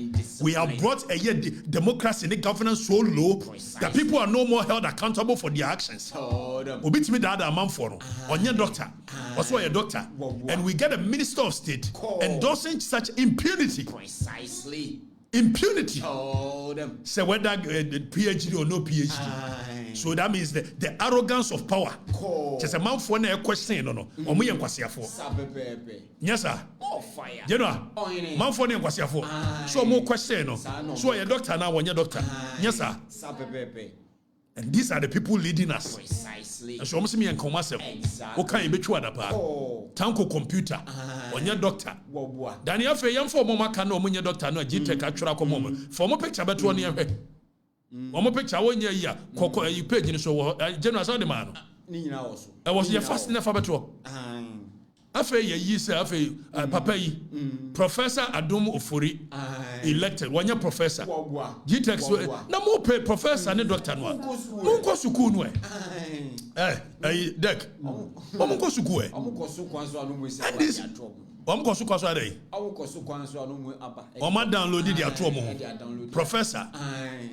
We have brought a year democracy in the governance so low that people are no more held accountable for their actions. Obit me that man for on your doctor, also your doctor, and we get a minister of state endorsing such impunity. Precisely. Impunity. Say whether PhD or no PhD. So that means the arrogance of power. Just a man for a question, no. Or me and Kwasiafo. Yes, sir. Fire. You know, man for a Kwasiafo. So more question, no. So your doctor now, when your doctor. Yes, sir. And these are the people leading us. Precisely. And so almost me and commercial. What can you be true at Tanko computer on your doctor. Daniel Fe young for Mama Cano when your doctor no GTEC actual moment. For more picture better 1 year. One more picture 1 year. Coco you page in so general the man. I was your first never better. After ye say after Papa Professor Adum Ofori elected 1 year professor. GTEC na mo pay professor and doctor no. Mo ko suku no deck. Mo ko suku and this ko suku so dey. Download their trauma. Professor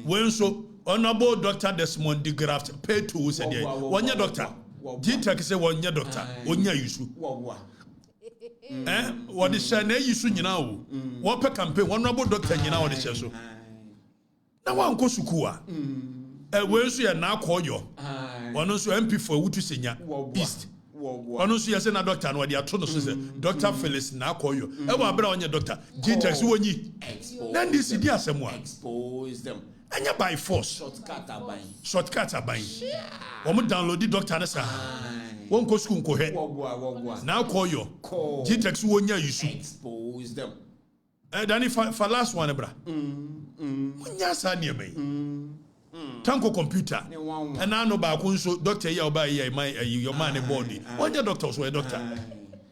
when so honorable Dr. Desmond de Graft pay to say there 1 year doctor. GTEC say 1 year doctor onya yusu. What the share na yusu nyina wo. What pe campaign honorable doctor nyina wo the share so. Na wan ko suku a. We so ya na akoyo. Ono so MP for Wutu Senya East. Ono so ya say na doctor no dey ato no so say Dr. Felix na akoyo. E wa bra onye doctor. GTEC so wonyi. Then this idi asemo a. Expose them. Anya by force. Shortcut abayin. Omo download the doctor na sa. Won ko school ko he. Now call you. GTEC so wonya yusu. Expose them. Danny for last one bra. Wonya sa ne be. Tanko computer. And now no ba ko so doctor here oba here your man body. Wonya doctor so a doctor.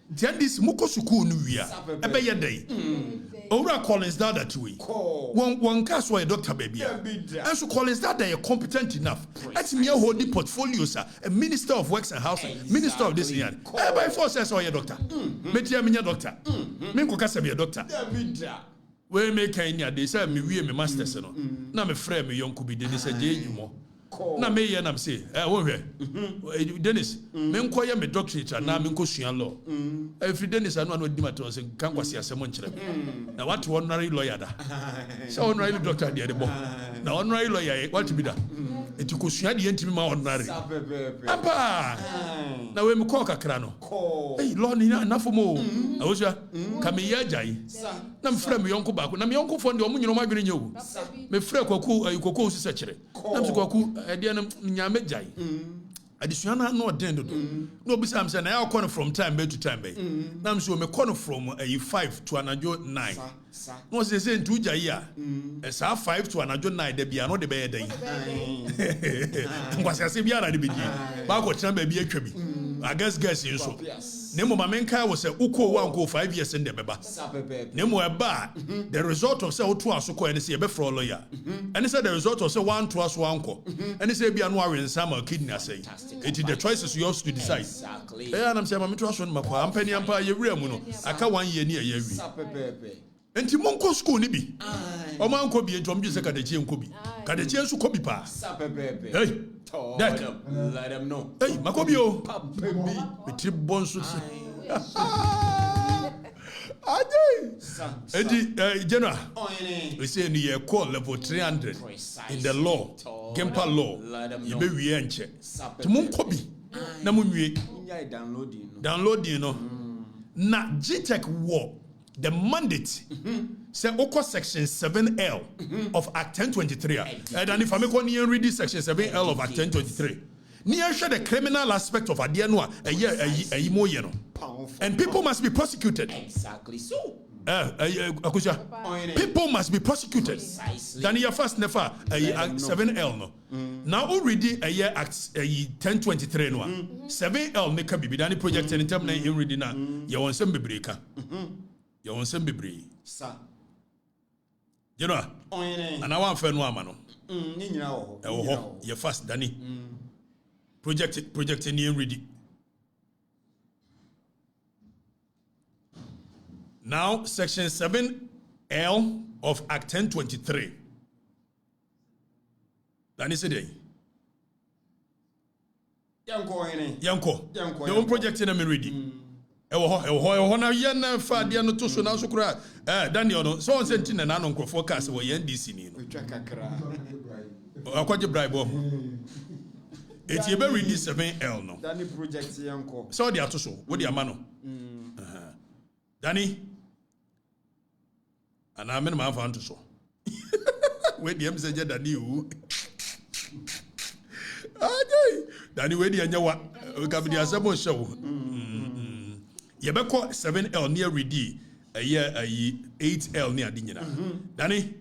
Then this muko school no wia. Ebe ye dey. Ora Collins that way. One cast why a doctor baby. And so Collins that they are competent enough. Let me hold the portfolio, sir. A minister of works and housing, minister of this year. By force says or your doctor. Metia me doctor. Me ko kasa be a doctor. we make Kenya they say me we me masters no na me frɛ me yonko bi Dennis Adjemo na me ye na me say wo hwɛ Dennis me nko ye me doctorate na me nko sua law every Dennis anu anu di matter say kan kwase asɛm nkyerɛ na what honorary lawyer da so honorary doctor dey bo na honorary lawyer what be da eti ko sua de ntimi ma honorary apa na we me call kakra no hey law ni na fo mo awosua ka me ye agai na me frɛ me yonko ba ko na me yonko fo de o munyo ma adwene nyewu me frɛ kwaku sisa kyerɛ na me kwaku ade na nyame jai adisua na no den do no bi sam say na ya call from time to time na me so me call from 5 to anajo 9 no say ntu jai a sa 5 to anajo 9 da bia no de be ye dan ngwase ase bia na de beji ba ko tena ba bi atwa bi I guess so. Nemo mamenka was a uko 1 years in the beba. Nemo eba the result of say otu asoko and say be for lawyer. And say the result of say 1 to us 1 ko. And say be anwa wen sam kidney say. It is the choices you have to decide. Exactly. And I'm saying mamentu aso no makwa ampani ampa ye wura mu no. Aka 1 year ni ye wi. Enti monko school ni bi. O man ko bi entom bi se kadechie nko bi. Kadechie nso ko bi pa. Hey. Let them know. Hey, Makobio. Baby. Bonsu. Adi general. We say in the call level 300 in the law. Gempa law. You be we enche. Tumunko bi. Na munwie. Downloading no. Na GTech war. The mandate say Oko section 7L of Act 1023. And if I make one year read this section 7L of Act 1023, near share the criminal aspect of Adianwa a year and people must be prosecuted. Exactly so. People must be prosecuted. Then your first never 7L no. Now already a year Act 1023 no. 7L make a be done project and term in reading na you want some breaker. You want some be sir. You know, and I want friend no amano. You fast Danny. Project in ready. Now section 7L of Act 1023. Danny said Yanko. The one project in a ready. Ewo na ye na fa de no to so na so kura Daniel no so on senti na no nkrofo cast wo ye NDC ni no twa kakra akwaje bribe ho eti e be ready 7L no Dani project yanko so de ato so wo de ama no Dani ana me ma fa nto so we de em se je Dani o Dani we de anya wa ka bi de asebo show Yebeko 7L near ready a year 8L near Dinina. Danny?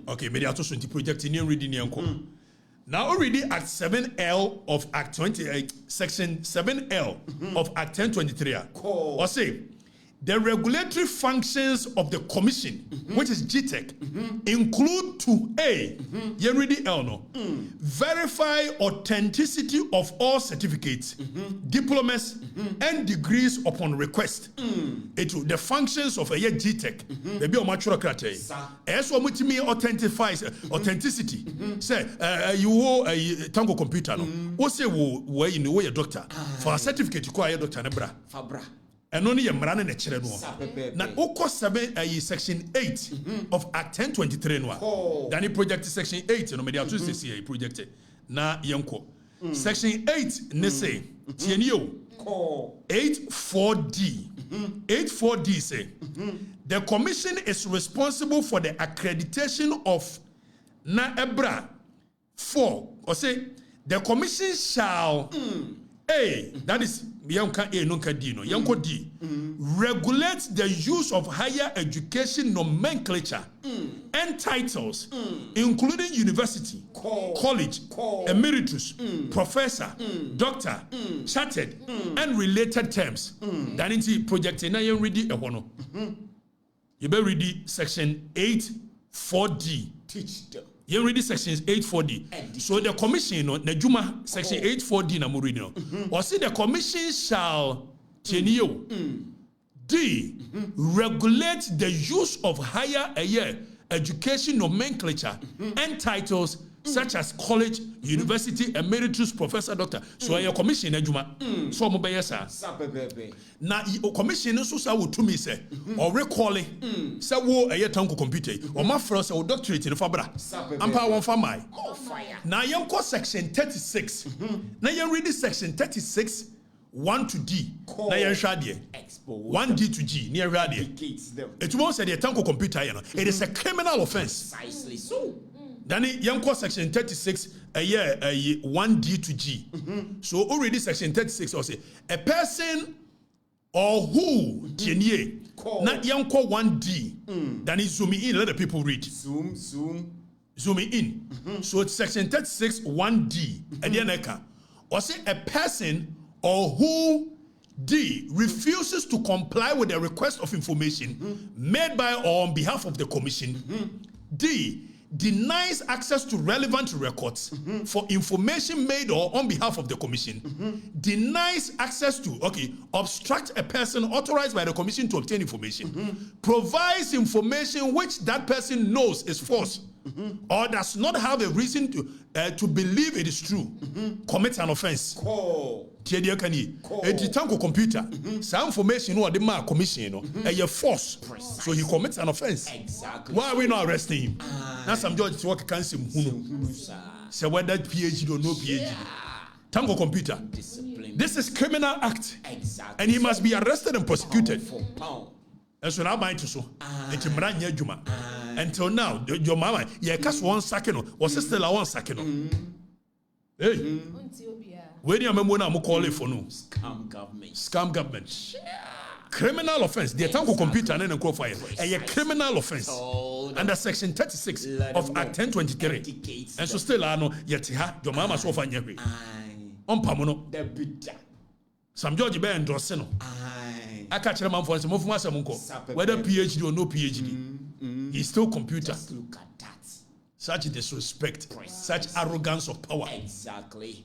Okay, maybe I told you project near reading Yanko. Now already at 7L of Act 28, section 7L of Act 1023. Or say the regulatory functions of the commission, which is GTech, include to A, verify authenticity of all certificates, diplomas, and degrees upon request. The functions of a GTech, maybe a mature criteria. As what authentifies authenticity. Say, you will a tango computer, no? What say, where you know your doctor for a certificate, you call your doctor, Fabra. And only a man and a children. Now, Oko 7 section 8 of Act 1023. Then he projected section 8, no media to see he projected. Na Yanko. Section 8, Nese, Tienio, 84D. 84D say, the commission is responsible for the accreditation of Na Ebra 4. Or say, the commission shall, A, that is, Yanka A nunca D no Yanko D regulates the use of higher education nomenclature and titles including university, college, emeritus, professor, doctor, chartered and related terms. That into project na you ready e hono. You be ready section 8.4D. Teach them. You read sections 8.4D. So the commission, Najuma section 8.4D na murino. Or say the commission shall D. Regulate the use of higher education nomenclature and titles such as college, university, emeritus, professor, doctor. So your commission adwuma. So mo be yesa. Na commission so sa wo tumi say or recalling say wo tanko computer or ma fro say wo doctorate in fabra. Ampa won fa mai. Na yenko section 36. Na yen read section 36 1 to D. Na yen hwa de. 1D to G near radio. It won't say the tanko computer, it is a criminal offense. Precisely so. Then Yanko section 36 a year 1D to G. So already section 36 or say a person or who Jenye not Yanko 1D. Then it zoom in, let the people read. Zoom in. So it's section 36 1D and then or say a person or who D. Refuses to comply with the request of information made by or on behalf of the commission. D. Denies access to relevant records for information made or on behalf of the commission. Denies access to, obstruct a person authorized by the commission to obtain information. Provides information which that person knows is false or does not have a reason to believe it is true. Commits an offense. Tanko computer. Some information or the mark commission a force. So he commits an offense. Exactly. Why are we not arresting him? Now some judge to work cancel say whether PhD or no PhD. Tanko computer. Discipline. This is criminal act. Exactly. And he must be arrested and prosecuted. And so now bind to so. Until now, your mama, cast 1 second or sister 1 second. Hey. When you remember now, call it for no scam government. Criminal offense. The Tanko computer and then fire. A criminal offense under section 36 of Act 1023. And so still I know yet your mama so far nyeri. On pamono. Some judge be endorse no. I catch them for some of whether PhD or no PhD. He's still computer. Just look at that. Such disrespect, such arrogance of power. Exactly.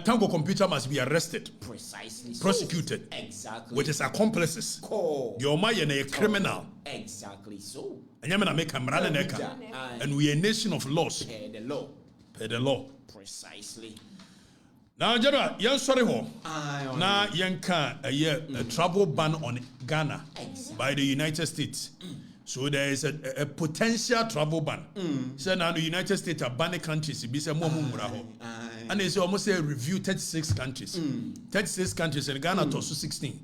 Tango computer must be arrested, precisely, prosecuted, exactly, with his accomplices. Your man a criminal, exactly so. And you make a and we are a nation of laws. Pay the law. Pay the law. Precisely. Now, General, you're sorry, now yanka a travel ban on Ghana by the United States. So there is a potential travel ban. So now the United States are banning countries. And they say almost say review 36 countries. 36 countries and Ghana to 16.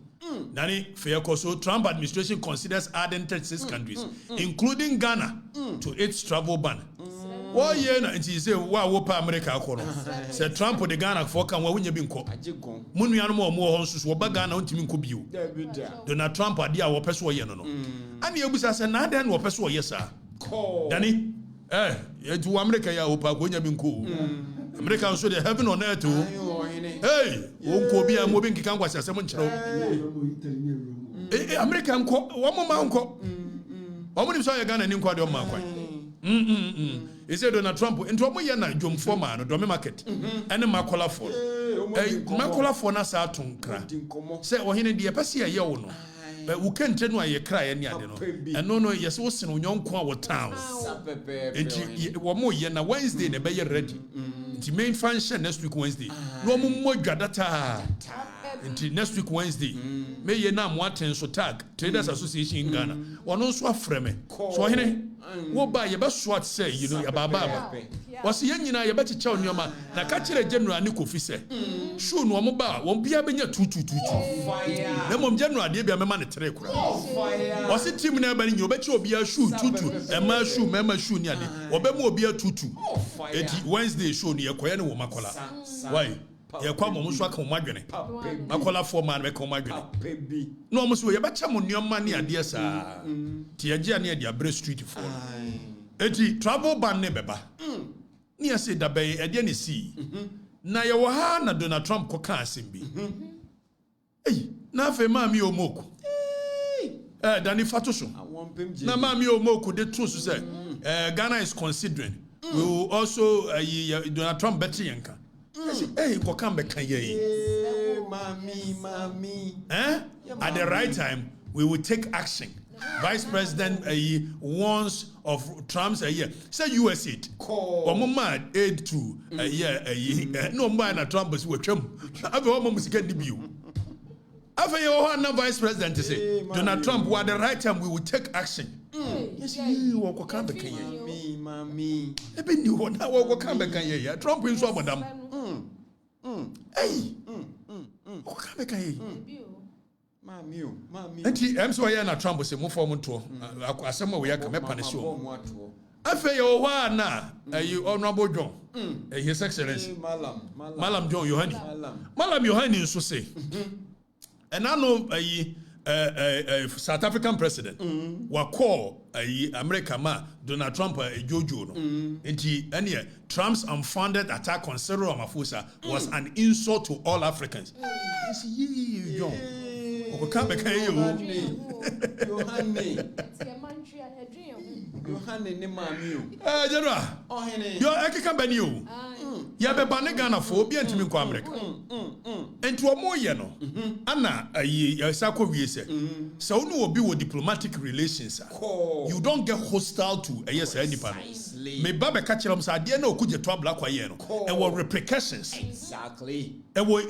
Nani so Trump administration considers adding 36 countries, including Ghana, to its travel ban. Why and she say why America say Trump the Ghana for can when you been caught. Munu animal more horses were Ghana on Timin Kubu. Donald Trump idea or person no. And you was as another or person yes sir. Danny to America ya opa when you been cool. America so the heaven on earth too. Hey, won't be a moving canvas as someone chro. American one more uncle. How many saw you Ghana in quad on my he said Donald Trump into a moyana jom forma no dome market and makola for makola for na sa tonkra say ohene de pese ye wo no but we can't tell no ye cry any ade no and no yes wo sen onyonkon a wo town enti wo mo ye na Wednesday na be ready enti main function next week Wednesday no mo dwadata enti next week Wednesday me ye na mo aten so tag Traders Association in Ghana wono so afreme so ohene wo ba ye be swat say ya baba was ye nyina ye be chicha onyoma na ka kire general ni kofi say show no mo ba won bia benya tutututu na mom general de bia mema ne tere kura was team na ba ni obechi obia shoe tutu e ma shoe mema shoe ni ade obema obia tutu eti Wednesday show ni ye koye ne wo makola why ye kwa mo so aka mo adwene makola for man be ka mo adwene no mo so ye be cha mo nyoma ne ade sa ti ye gia ne ade abre street for eti travel ban ne beba ni ase da be ade ne si na ye wo ha na Donald Trump ko ka asem bi na fe ma mi omoku Dani Fatoso na ma mi omoku de to so say Ghana is considering we will also Donald Trump better yanka Hey, go come back Mommy. At the right time, we will take action. Vice President warns of Trump's say US it. Mad aid to no man at Trump is with him. I've almost get the view. After your Vice President to say Donald Trump, at the right time we will take action. Yes, you will come back here. Mommy. Even you will come back here. Trump will swap them. Hey, come back here. Mommy. I'm so I Trump will say move forward to a summer we are coming punish you. After your one now, you honorable John, His Excellency, Malam John Yohani. Malam Yohani so say. And I know a South African president will call America Donald Trump Jojo. And Trump's unfounded attack on Cyril Ramaphosa was an insult to all Africans. General, you're a Kikabenu. You have a Banagana phobia to me, America. And to a more yeno, Anna, a Sako Viese. So, no be with diplomatic relations. You don't get hostile to a yes, any panel. May Baba catch them, so I didn't know could you trouble like Wayeno. And what repercussions. Exactly. And what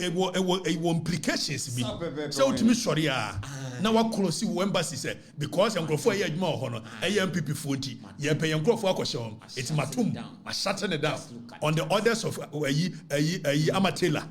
implications be. So, to me, sorry, now what close you embassy said, because I'm going for a more honor, a MPP 40, you pay and go for a question. It's my tomb, my shutting it down on the orders of Amatela.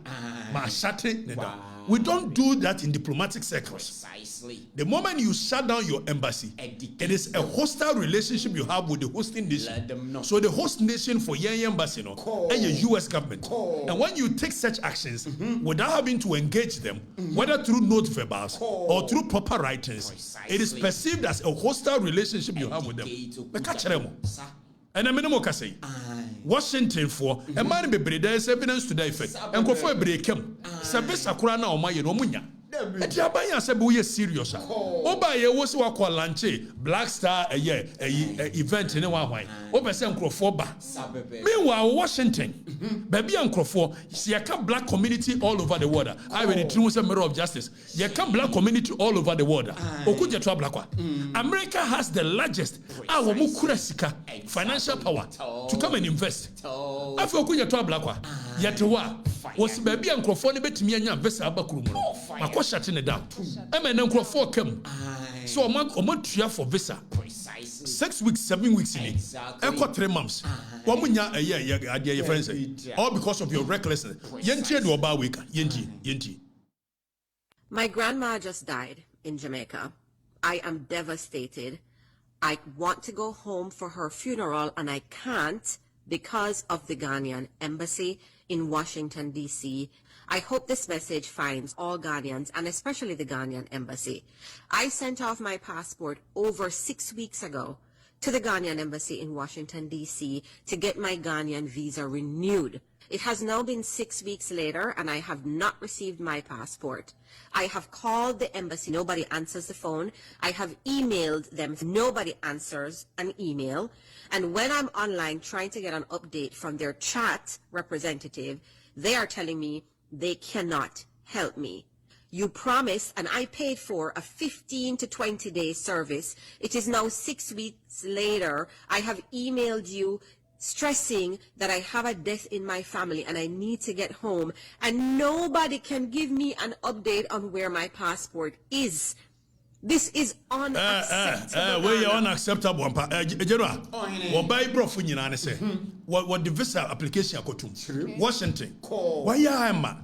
My shutting it down. We don't do that in diplomatic circles. Precisely. The moment you shut down your embassy, it is a hostile relationship you have with the hosting nation. Let them know. So the host nation for your embassy and your US government. And when you take such actions without having to engage them, whether through note verbals or through proper writings, it is perceived as a hostile relationship you have with them. And a minimum can say Washington for a man be breed, there is evidence to the effect. And go for a break him. Sabes Akurana or my Nomunya. And Jabaya said, we are serious. Oba ye was what called Lanche, Black Star a year, event in a while. Over some Crawford. Meanwhile, Washington, baby and Crawford, see a black community all over the world. I will introduce a mirror of justice. You can black community all over the world. Okuja trouble. America has the largest our mukurasika financial power to come and invest. After Okuja trouble, yet was baby and Crawford bet me and Vesa Bakurum. Shutting it down. I'm an uncle for come. So a month for visa. 6 weeks, 7 weeks in it. I got 3 months. 1 year, your friends. All because of your recklessness. Yenti do about week. Yenti. My grandma just died in Jamaica. I am devastated. I want to go home for her funeral and I can't because of the Ghanaian embassy in Washington, D.C. I hope this message finds all Ghanaians and especially the Ghanaian embassy. I sent off my passport over 6 weeks ago to the Ghanaian embassy in Washington, D.C. to get my Ghanaian visa renewed. It has now been 6 weeks later and I have not received my passport. I have called the embassy, nobody answers the phone. I have emailed them, nobody answers an email. And when I'm online trying to get an update from their chat representative, they are telling me they cannot help me. You promised, and I paid for a 15 to 20 day service. It is now 6 weeks later. I have emailed you stressing that I have a death in my family and I need to get home. And nobody can give me an update on where my passport is. This is unacceptable. Where you unacceptable. General, what by brofu nyina say? What the visa application akotum? Washington. Why am I?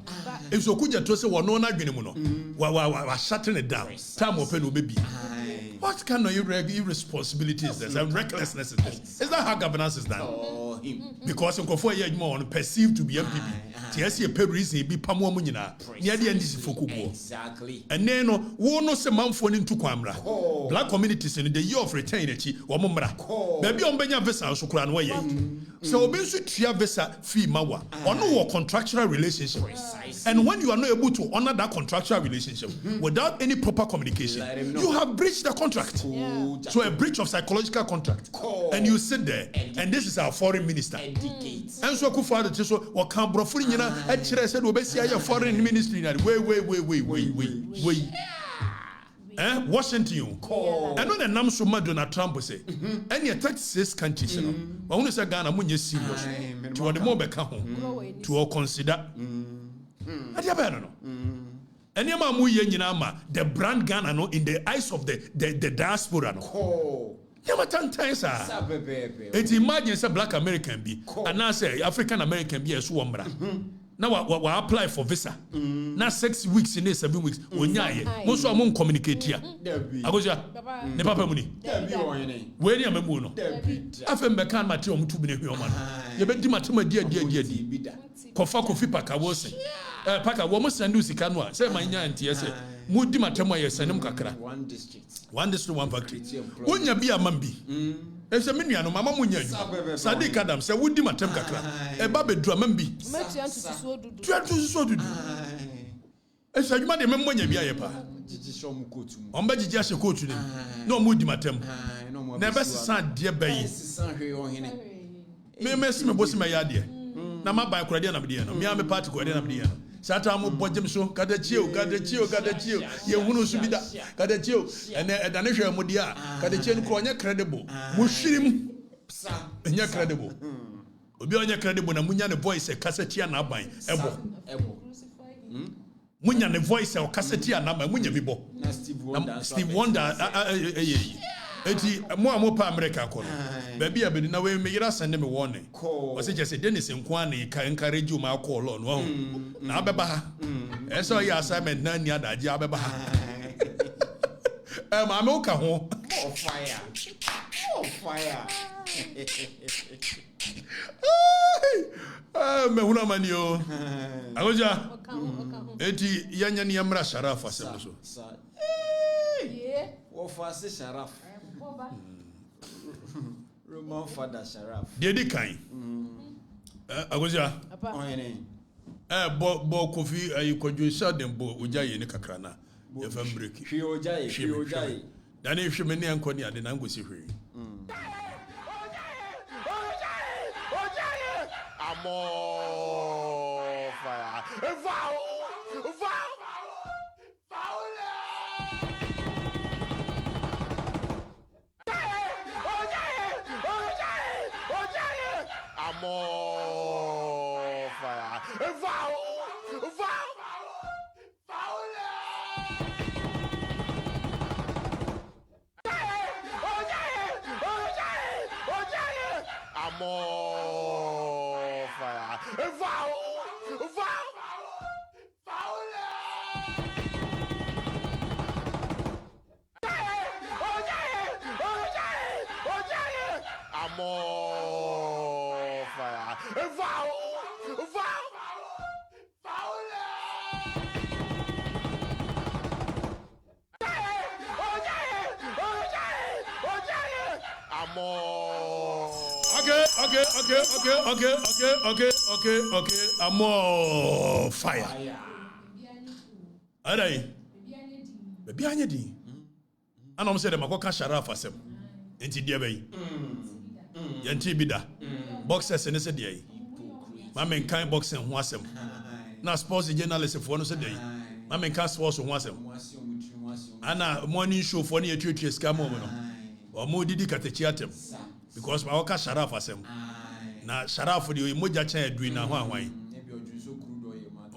If so kuja to say no na dwene mu no. Wa shutting it down. Time open no baby. What kind of irresponsibility is this and recklessness is this? Is that how governance is done? Because in Kofo ye more perceived to be MPP. Tiasi a pay reason be pamo mu nyina. Near the end is fokubo. Exactly. And then wo no se manfo ni ntu kwamra. Black communities in the year of return echi wo mmra. Baby on benya visa so kura no ye. So obi so tua visa fee mawa. Ono wo contractual relationship. And when you are not able to honor that contractual relationship without any proper communication, you have breached the contract. So a breach of psychological contract. And you sit there and this is our foreign foreign minister. And so Kufuor to so or Cambrofuri nyina e kire said obesi aye foreign ministry na wait. Washington you. And when the nam so mad Donald Trump say, any 36 countries, no. But when say Ghana munye serious. To the more beka ho. To consider. Adi abena no. Any ama mu ye nyina ma the brand Ghana no in the eyes of the diaspora no. Yama tantan sa. It imagine say black American be and now say African American be so wamra. Now we apply for visa. Now 6 weeks in 7 weeks. Onyaye. Most of them communicate here. Agoja. Ne papa muni. Where you am no. Afem be kan mate om tu bi ne hwe man. Ye be di mate ma dia. Kofa kofi paka wo se. Paka wo mo sandu sika no a. Say man nya antie se. Mu di mate ma ye sanem kakra. One district one factory. Wonya bi amam bi. Ese menua no mama munya adwuma Sadiq Adam se wudi matem kakra e ba bedru amam bi tuatu so dudu ese adwuma de memmonya bi ayepa on ba jiji ase kotu ni no mudi matem na be sesa de bayi me mesi me bosi me yade na ma ban kura de na me no me am party kura de na me no Sata mo bojem so kadachio ye hunu so bida kadachio ene edane hwe mo dia kadachio nko onye credible mo hwirim enye credible obi onye credible na munya ne voice e kasatia na aban ebo munya ne voice e kasatia na aban munya bibo Steve Wonder eti mo amopa America ko no ba bia be na we me yira send me warning o se just Dennis nkwa na ka encourage you ma call on no na abeba ha eso ya assignment na ni adaje abeba ha ma me ka ho fire me huna mani o agoja eti yanya ni amra sharafa sem so wo fa se sharaf Roman father Sharaf. Dedi kan. Agoja. Bo kofi ayikwadwo sha dem bo ojaye ne kakra na. Ye fam break. Hwi ojaye. Dan e hwe me ne anko ne ade na ngosi hwe. Amo fire. Foul. More fire. Okay. I'm more fire. Alright. Baby anyedi. And I'm saying them go catch Sharaf asem. Enti dia bay. Yanti bida. Boxers and say dia. My men kind boxing ho asem. Na sports journalist for no say dia. My men can sports ho asem. Ana morning show for na etwetwe scam mo no. O mo didi katechi atem. Because my worker Sharaf asem. Na Sharaf the moja chen edui na ho ahwan.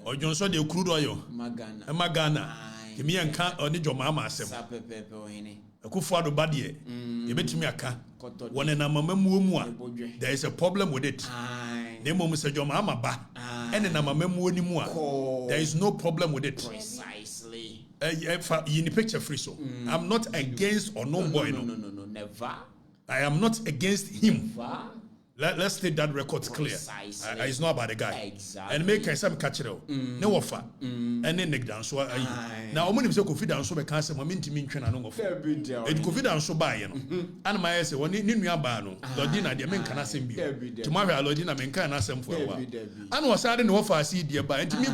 Ojonso de crude oil. Magana. Kimi enka oni jomama asem. Kufuor do badie. E betimi aka. Wona na mama mu a. There is a problem with it. Ne mom se jomama ba. Ene na mama mu oni mu a. There is no problem with it. Precisely. You need picture free so. I'm not against or no boy no. No, never. I am not against him. Never. Let's take that record clear. It's not about the guy. Exactly. And make some catch it. No offer. And then neck down. So now, when you say confidence, so I can't say, "Mommy, to me, train and go for it." Confidence, so buy you. And my say, "When you new bano, Lordina, the men cannot send you. Tomorrow, Lordina, men cannot send for a while." And was I didn't offer see dear by and to me,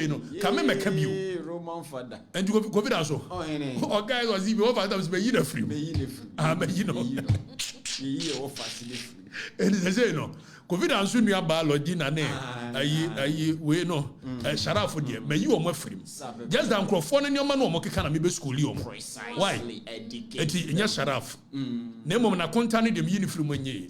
you know, come and make you Roman father. and you go confidence. Oh, guys, was even offer them to be free. You know. And they say no. COVID and soon you are biology na ne. Ayi we no. Sharaf for me you omo free. Just dan crofone ne omo no omo keka na me be school yi omo. Why? Eti nya sharaf. Na mom na konta ne dem uniform enye.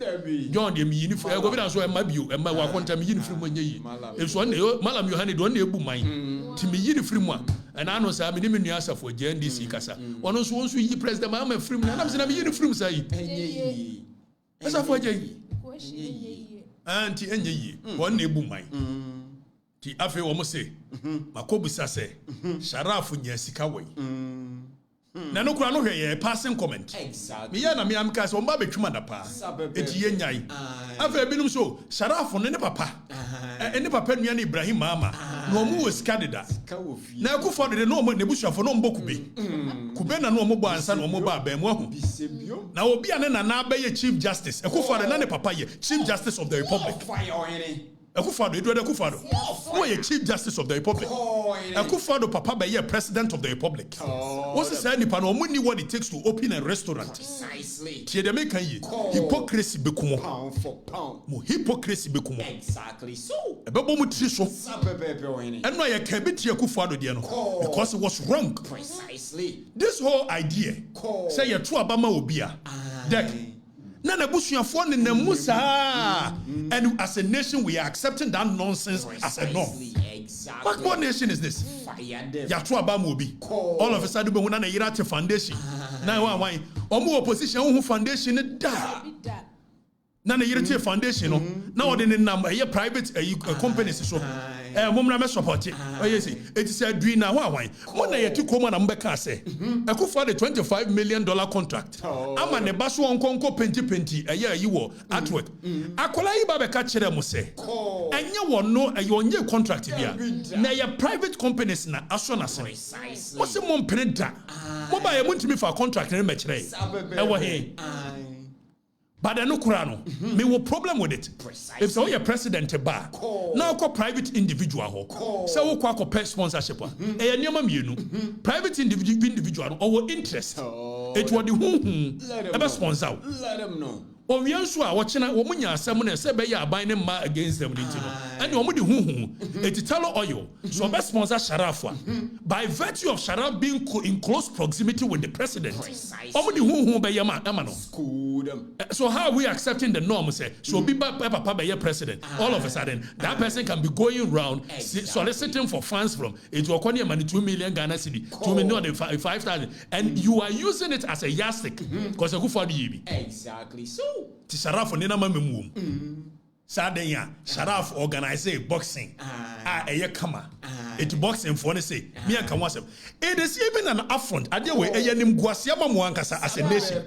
John dem uniform. COVID and so e ma bio e ma wa konta me uniform enye yi. E so ne malam Yohane do na ebu man. Ti me uniform a. And I know say me me nua asafo JNDC kasa. Ono so wonso yi president ma ma free na say na me uniform say. Asafo JNDC. Anti enye yi won na ebu man ti afi wo mo se makobusa se sharafu nya sika wai na no kura no hwe ye passing comment me ya na me am ka se won ba betwuma da pa eti ye nyai afi ebinum so sharafu ne papa ne papa nua na Ibrahim mama na omo wo sika deda na akufo de no omo ne busuafo no mbo kube na no omo bo ansa na omo ba ba mu ahu na obi ane na ba ye chief justice akufo de na ne papa ye chief justice of the republic Akufado, Edward Akufado. Who are chief justice of the republic? Akufado papa be president of the republic. What's the saying? Pano money what it takes to open a restaurant. Precisely. Hypocrisy bekumo. Pound for pound. Hypocrisy bekumo. Exactly so. Ebebo mu triso. And no ye can be Akufado diano because it was wrong. Precisely. This whole idea say you true abama obia. Deck. Nana busuafo ne namu saa. And as a nation we are accepting that nonsense as a norm. Exactly. What nation is this? Yatro abama obi. All of a sudden we na Irate foundation. Now why omo opposition who foundation da. Na Irate foundation no. Now the number private companies so. Mumra me support it. Oh yes, it is a dream now. Why? When I to come and Mbeka say, I could for the $25 million contract. I'm an ebasu on conco penti a year you were at work. Akola iba catch them say. And you won't know a your contract here. Now your private companies na asona say. What's the mom printer? What buy a month me for a contract in a but I no kurano. Me will problem with it. If so your president bar. Now call private individual ho. So ko pay sponsorship. E nyama mienu. Private individual or interest. It was the who sponsor. Let them know. We also are watching Womunya Samon say be ya buying ma against them. And you want the it tell oil. So best sponsor Sharafwa. By virtue of Sharaf being in close proximity with the president. Omudi who be yama amano. So how are we accepting the norm say so be papa be president all of a sudden that person can be going around soliciting for funds from it will cost money 2 million Ghana cedi 2 million 5,000 and you are using it as a yardstick because who for the exactly so ti Sharaf ni na mamemu Sadenya Sharaf organize boxing kama it boxing for say me and Kawasem it is even an affront adia we eyenim guasiama mu ankasa as a nation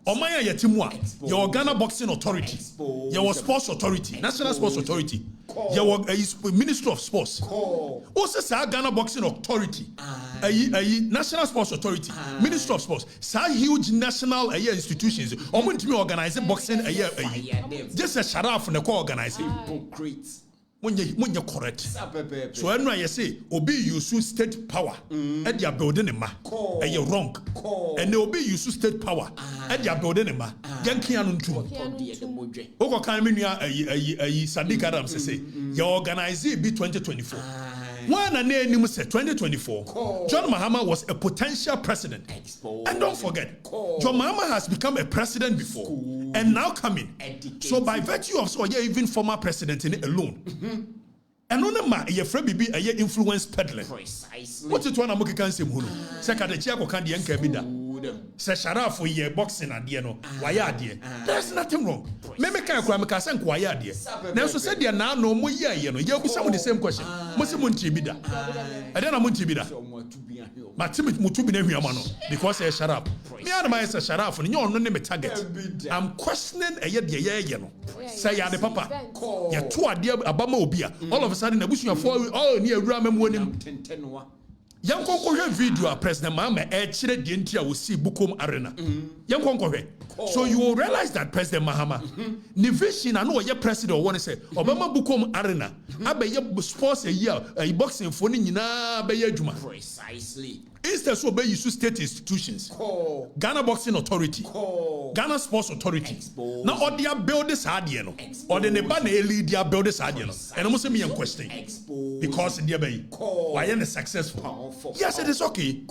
Omaya yetimwa your Ghana Boxing Authority your Sports Authority National Sports Authority your Ministry of Sports also say Ghana Boxing Authority National Sports Authority Ministry of Sports sa huge national institutions omuntimi organize boxing just a Sharaf na ko organize hypocrites Munye correct. So when I say obi use state power at their building ma you wrong. And they obi use state power at their building ma yanki anuntum. Oko kan me nua Sadiq Adams say you organize it be 2024. One and name say 2024. John Mahama was a potential president. And don't forget, John Mahama has become a president before and now coming. So by virtue of so even former president in it alone. And on ma ye free bibi a influence peddler. Precisely. What it one amoke kan sem hunu. Secretary ko kan de enka bi da. Se Sharaf ye boxing ade no. Why ade? There's nothing wrong. Me kan kwa me ka se nko ade. Na so se de na no mo ye no. Ye busa mo the same question. Mo se mo nti bi da. Ade na mo nti bi da. Matimi mutu bi na hwiama no because e Sharaf. Me and my Sharaf no no ne me target. I'm questioning ye de ye no. Say ya de papa. Ye to ade abama obi a all of a sudden abusuafo all near awura mamu onim Yankonko video President Mahama chere de ntia wo si Bukom Arena. Yankonko. So you will realize that President Mahama ni vision na no ye president won say Obama Bukom Arena abeye sports a year boxing for ni nyina be adwuma. Precisely. Instead so be use state institutions. Ghana Boxing Authority. Ghana Sports Authority. Now all they build this idea no. Or the neba na lead their build this idea no. And almost me in question. Because they be why are successful? Yes, it is okay.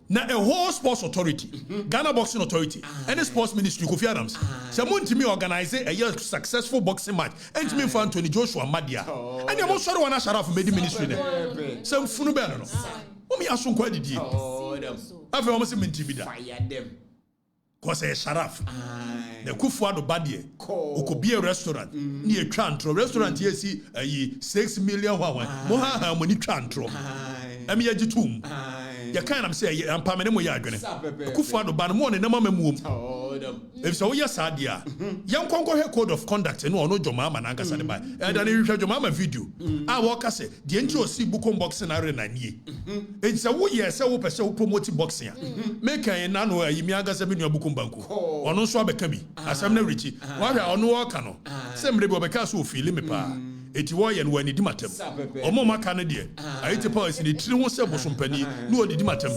Now a whole sports authority, Ghana Boxing Authority, and the sports ministry, Kofi Adams. Someone to me organize a successful boxing match. And to me for Anthony Joshua Madia. And you most sure wanna shut off made ministry. Some funu no. Me asun kwa didi. Afi o mo se mentibida. Fire them. Cause a sharaf. The Kufuado badie. Okobi a restaurant. Ni etwa ntro restaurant here see 6 million wa. Mo ha money twa ntro. Am ye gitum. Ya kan am say ampa me ne mo ya adwene. Kufuado ba no mo ne nama mamuom. If so yes adia. Yan konko he code of conduct no no jomama na nkasa ne ba. E da ne hwehwe jomama video. A wo ka se de nti o si Bukom boxing arena nie. E se wo ye se wo pese wo promote boxing a. Make an na no ayimi agasa bi no Bukom banku. Ono nso abeka bi. Asam na richi. Wa hwa ono wo ka no. Se mre bi obeka so feel me pa. Eti wo ye no wani di matem. Omo maka no de. Ayite policy ni tiri ho se bosompani no odi di matem.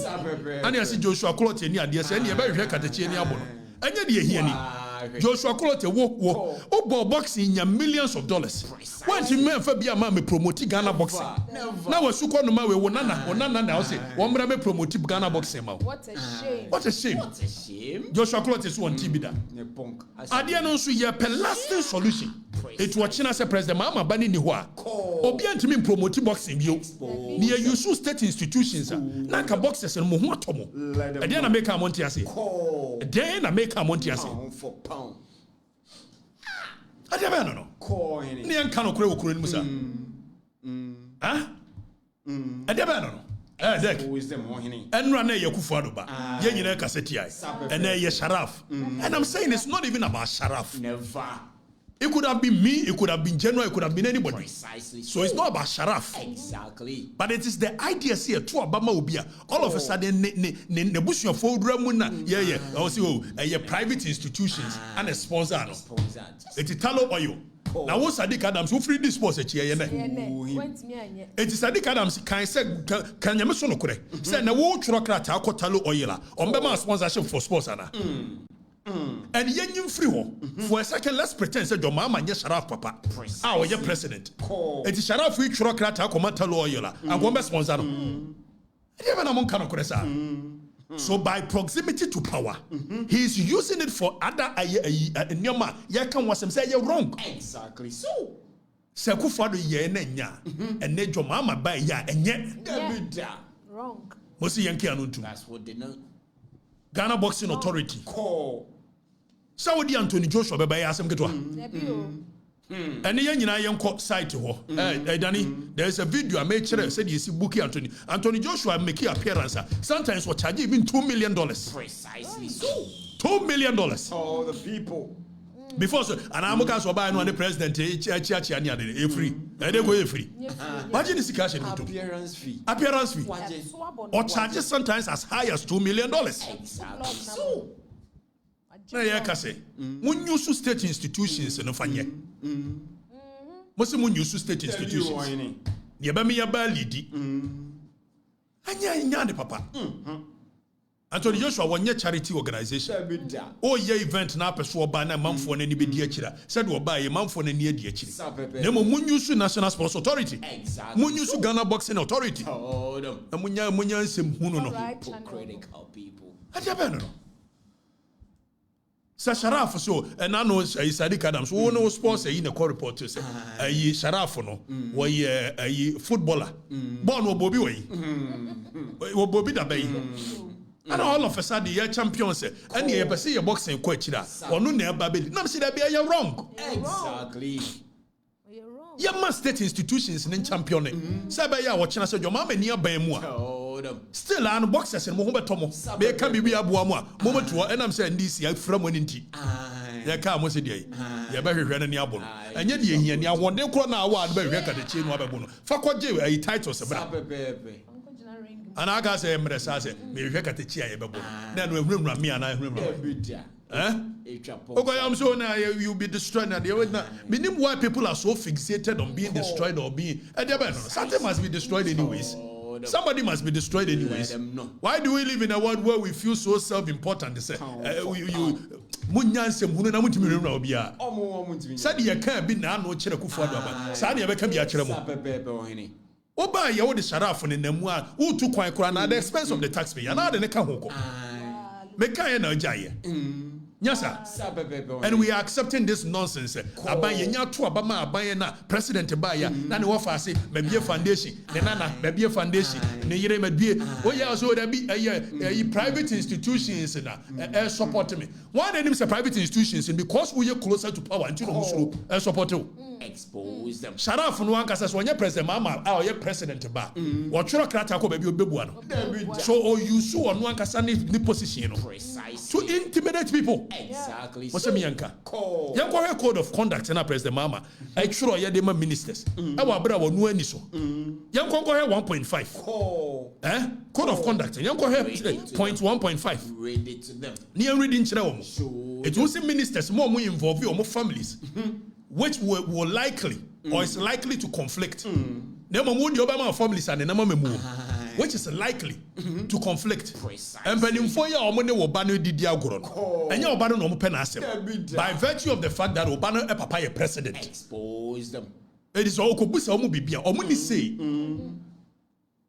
Ani asi Joshua Clotte ni ade se ne ye ba hwehwe katachie ni abo no. Anya de ehia ni. Joshua Clotte wo obo boxing nya millions of dollars. Want me fa bia ma me promote Ghana boxing. Na we suko no ma we wo nana na o say wo mra me promote Ghana boxing ma. What a shame. What a shame. What a shame. Joshua Clotte is one TB da. Ade no so ye per lasting solution. It was China say President Mahama bani ni ho a. Obi antimi promote boxing bio. Ni ye use state institutions na ka boxers no mo ho atomo. Ade na make am monte ase. Ade na make am monte ase. For pound. Ade ba no. Ni anka no kure wo kure ni musa. Ah? Ade ba no. Dek. Who is the mohini? Enra na ye Kufuado ba. Ye nyina kaseti ai. And ye Sharaf. And I'm saying it's not even about Sharaf. Never. It could have been me, it could have been General, it could have been anybody. Precisely. So it's not about Sharaf. Exactly. But it is the idea here to Obama Obia. All of a sudden, ne bush your phone ramuna. Yeah. Also, private institutions and a sponsor. It is Talo Oil. Now, what's Sadiq Adams who free this sponsor? It is Sadiq Adams can say, can you mention correct? Say, na wo trocrat ako Talo Oil. Ombema sponsorship for sponsor. And yen free ho for a second. Let's pretend say your mama nye Sharaf papa. Ah, your president. It is Sharaf we trocrat ako Talo Oil. And go sponsor. So by proximity to power, he is using it for other nyama. Ya kan wasem say you wrong. Exactly. So se Kufuado ye na nya ene jomama ba ya enye Wrong. Mosi yanki anuntu. That's what they know. Ghana Boxing Authority. Saudi Anthony Joshua beba ya asem ketwa. And ye nyina yenko site ho. Danny, there is a video I made sure said you see Buki Anthony Joshua make appearance. Sometimes what charge even $2 million. Precisely. So $2 million. all the people. Before so, and I'm going to buy the president free. They go free. Imagine this cash Appearance fee. Appearance fee. Or charges sometimes as high as $2 million. Exactly. So Na ye ka say, mun use state institutions no fanye. Mo se mun use state institutions. Ye ba me ya ba lidi. Anya ne papa. Anthony Joshua wonye charity organization. Oh ye event na peso oba na manfo na ni be di akira. Said oba ye manfo na ni adi akiri. Na mo mun use National Sports Authority. Exactly. Mun use Ghana Boxing Authority. Na munya nsem hunu no. Hypocritical people. Adia be no. Sa Sharaf so and I know Sadiq Adams who no sports in the call report to say Sharaf no we footballer born wo Bobby way wo Bobby da bay and all of a sudden you champions and you see your boxing coach da onu na ba be na say that be you wrong. Exactly. You must state institutions in championing. Say ba ya wo china say your mama ni aban mu a still and boxers and mo ho betomo be ka bibi aboa mu a moment to and am say ndc afra mo nti ya ka mo se dey ya ba hwehwe na ni abo no enye de ehia ni awonde kro na award ba hwehwe ka de chi no abebo no fa koje titles bra And I say, me Okatakyie ebebo. Na no ehunhura me ana ehunhura. Okay, I'm so now you'll be destroyed. Now, meaning why people are so fixated on being destroyed or being. Something must be destroyed anyways. Somebody must be destroyed anyways. Why do we live in a world where we feel so self-important? They say, Oba ya wo de sharaf ne namu a wo tu kwan kura na at the expense of the taxpayer na de ne ka hoko meka ye na ojaye nyasa and we are accepting this nonsense aban ye nya to abama aban na president ba ya na ne wo fa ase mabie foundation ne nana mabie foundation ne yire mabie o ya so da bi private institutions na support me why they name say private institutions because we are closer to power until no musoro support you expose them. Sharaf no anka says when you president mama or you president ba or chura krata ko baby obebua no so you so no anka sa ni position no to intimidate people exactly so me yanka yanko code of conduct na president mama I chura ye dem ministers e wa bra wo no ani so yanko ko 1.5 code of conduct yanko point 1.5 read it to them ni reading chira wo it was ministers more involve your families which will likely or is likely to conflict. Which is likely to conflict. And when for your money will ban did diagoron. And your banner no pen by virtue of the fact that Obama a papa president. Expose them. It is all Kobusa Omubibia or money say.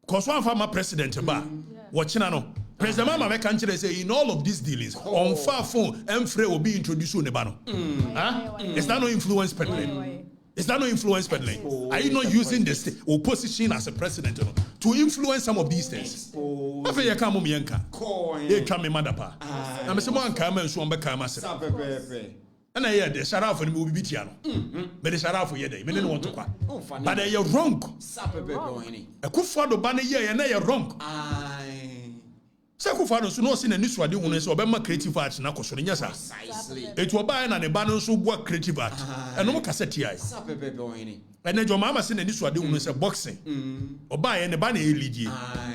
Because one former president ba watching no. President Mama Mekanchire say in all of these dealings on far phone Mfre will be introduced to Nebano. Is that no influence peddling? Is that no influence peddling? Are you not using the state or position as a president to influence some of these things? I feel you come Mianka. They come in Madapa. I'm a man come and so on Becama. And I hear the Sharaf and will be Tiano. But the Sharaf ye they don't want to quack. But they are wrong. A good father banner ye and they are wrong. Sakufano so no sin any swadi won so obema creative art na koso nya sa it will buy na ne ba no so bo creative art eno mo cassette ai ene jo mama sin any swadi won so boxing oba ye ne ba na eligi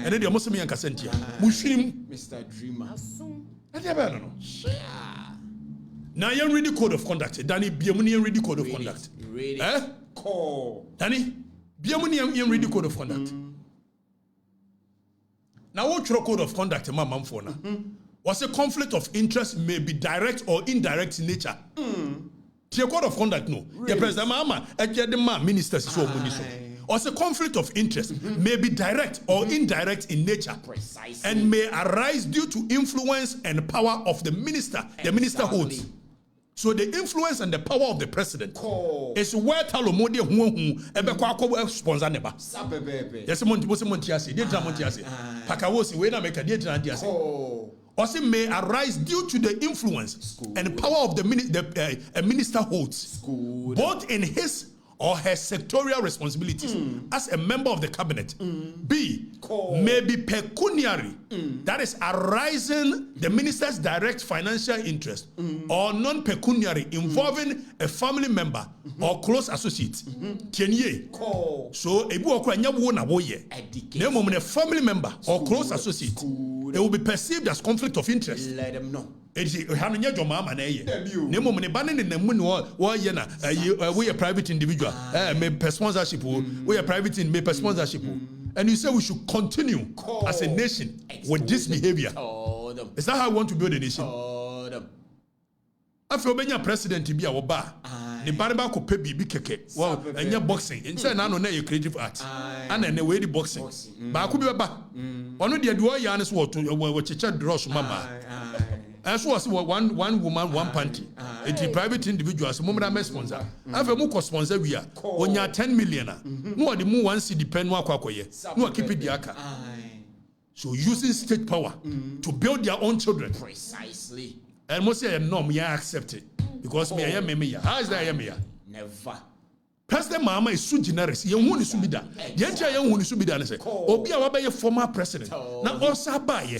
ene de mo so me yan cassette mo hwirim Mr. Dreamer ade ba no na yan read the code of conduct Danny biamu ne yan read the code of conduct Danny biamu ne yan read the code of conduct. Now, what your code of conduct, Mama Mfona? Was a conflict of interest may be direct or indirect in nature. Your code of conduct, no. The president, Mama, the ministers, so was a conflict of interest may be direct or indirect in nature, and may arise due to influence and power of the minister. The minister holds. So the influence and the power of the president is where Talomode who ebe sponsor neba. Yes, Montiasi, dear Montiasi. Pakawosi, we na make a dear Diasi. Also may arise due to the influence and power of the minister holds, both in his or her sectorial responsibilities as a member of the cabinet. B, may be pecuniary, that is arising the minister's direct financial interest, or non-pecuniary involving a family member or close associate. So, a family member or close associate, it will be perceived as conflict of interest. Let them know. We a private individual, may per sponsorship, we are private in may per sponsorship. And you say we should continue as a nation with this behavior. Is that how we want to build a nation? After being a president to be our bar, the barba could pay be keke. Well, and you're boxing. Inside now, no, creative art. And then the way the boxing. But I could be a bar. One of the Adua Yanis was to what you draws mama. As was one woman, one panty. It's a private individual, as a moment sponsor. I've a more sponsor we are. When you're 10 million, no, the more one see depend one quakoye. No, keep it the aka. So using state power to build their own children. Precisely. And most say no, me I accept it. Because me I am me. How is that I am here? Never. President Mama is so generous. You want to be that. The entire young one is to be done. Say, Obi Awabaye former president. Now also buy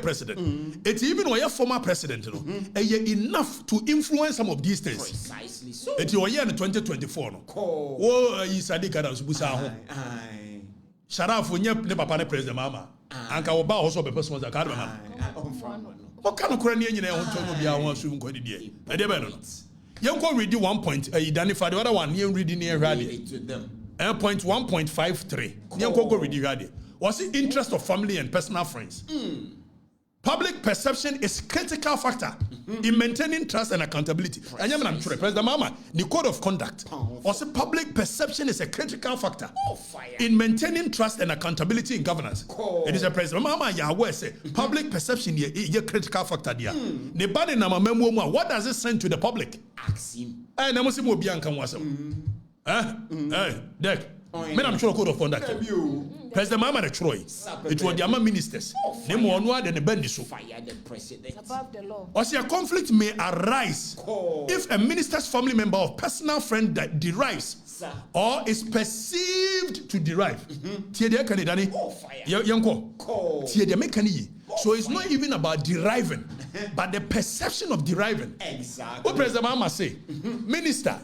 president. It's even when you're former president, you know, enough to influence some of these things. Precisely so. It's your year in 2024. No. Oh, you Sadiq Adams Busa. Sharaf onye ne papa ne president mama. Anka wo ba also be person that card man. What kind of crane nyina ho to no bia ho asu nko de de. E de be no. Yen ko read 1 point identify the other one yen read near ready. Point 1.53. Yen ko go read ready. Was the interest of family and personal friends? Public perception is critical factor in maintaining trust and accountability. And I'm sure President Mama, the code of conduct. Also, public perception is a critical factor in maintaining trust and accountability in governance. It is a President Mama Yahweh say public perception is a critical factor there. What does it send to the public? Ask him. I never see more Bianca wasam. Hey, Deck. I'm sure code of conduct. President Mama de Troy. It was the Ama ministers. Name one word and the bendiso. Fire the president. Above the law. Or see a conflict may arise if a minister's family member or personal friend that derives or is perceived to derive. So it's not even about deriving, but the perception of deriving. Exactly. What President Mama say? Minister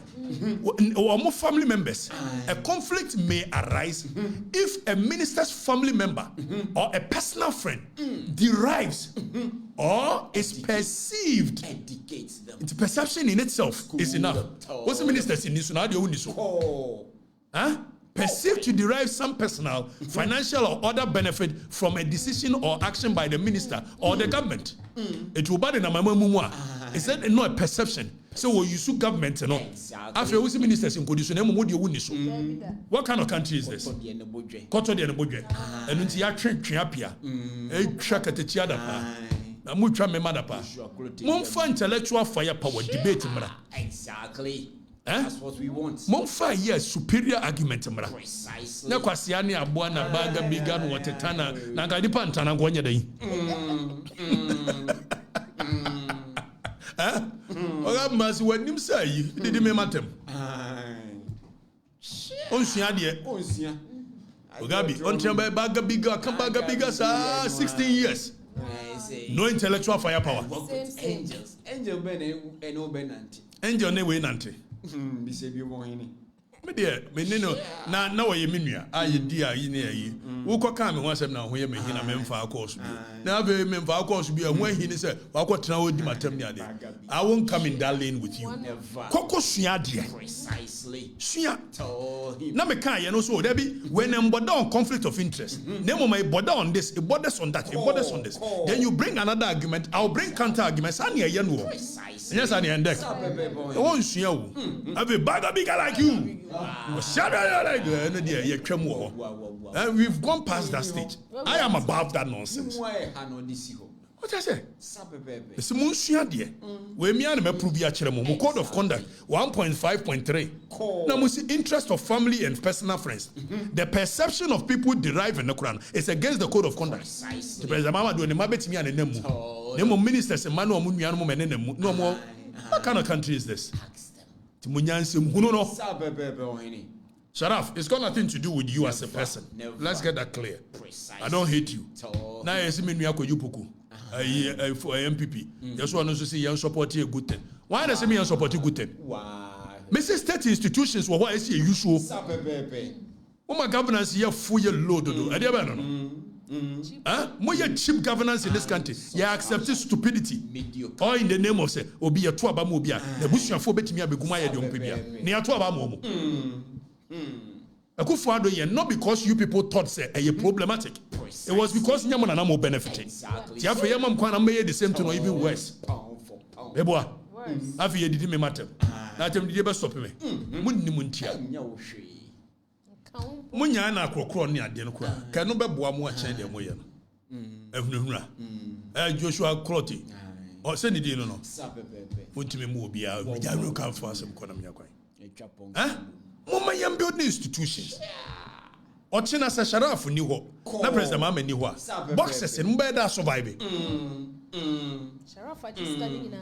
or more family members, a conflict may arise if a minister's family member or a personal friend derives or is perceived. Educates them. The perception in itself is enough. What's the minister's in this? Perceived to derive some personal, financial, or other benefit from a decision or action by the minister or the government. It will be in a mama. Is that not a perception? So we use government, you know. After we see ministers in condition, what kind of country is this? Koto de nebodwe. And unti ya twetwe track at the chiada pa. Na mutwa me madapa. Momfa intellectual firepower debate mra. Exactly. That's what we want. Momfa yes superior argument mra. Precisely. Na kwasiya ne aboa na baga biga no watetana na ngadipa ntana ngonya dai. Oga masi wanim say didi me matem. Onsia de. Onsia. Ogabi ontremba baga biga kan baga biga sa 16 years. No intellectual firepower. Angels. Angel ben and no benanti. Angel ne we nante. Be say be mo hini. Me de me no na we menua aye dia yi na yi. Wo ko kan me ho asem na ho ye me hina me mfa course bi. Na be me mfa course bi ho hini say wa ko tena odi matam ni ade. I won't come in that lane with you. Koko sua de. Precisely. Sua. Na me kan ye no so there be when em border on conflict of interest. Name my border on this, it borders on that, it borders on this. Then you bring another argument, I'll bring counter arguments. Ani ye no. Precisely. Yes, ani endek. E won sua wo. Have a bag bigger like you. And we've gone past that stage. I am above that nonsense. What I say? It's a moon dear. We me and me prove ya chremo. Code of conduct 1.5.3. Now we see interest of family and personal friends. The perception of people deriving the Quran is against the code of conduct. The president mama do ne mabeti me and nemu. Nemu ministers and manu omu nuanu mo menemu. No more. What kind of country is this? Sharaf, it's got nothing to do with you as a person. Let's get that clear. I don't hate you. Now you see me yupuku. For MPP. That's why I also see you support a good thing. Why does it mean you support a good thing? Mrs. State institutions were what I see usual. My governance here full load. More cheap governance in this country. You accept stupidity. Or in the name of say, Obi a tuaba mobia. The bush and phobia me beguma ya yompibia. Near tuaba momo. Not because you people thought say a problematic. It was because Yaman and Amo benefiting. Tiafa Yamam Kwana made the same to even worse. Eboa. Afi ye did me matter. Now tell me the best stop me. Munni muntia. Munya na krokro ne ade no kwa ka no beboa mo a chen de mo ye no ehunhuna Joshua Crotty o se ni di no no wontimi mu obi a ja no kan fa asem kona me yakwan mo ma yam build institutions o china se Sharaf ni ho na president mama ni ho a boxes in be da survive Sharaf just studying na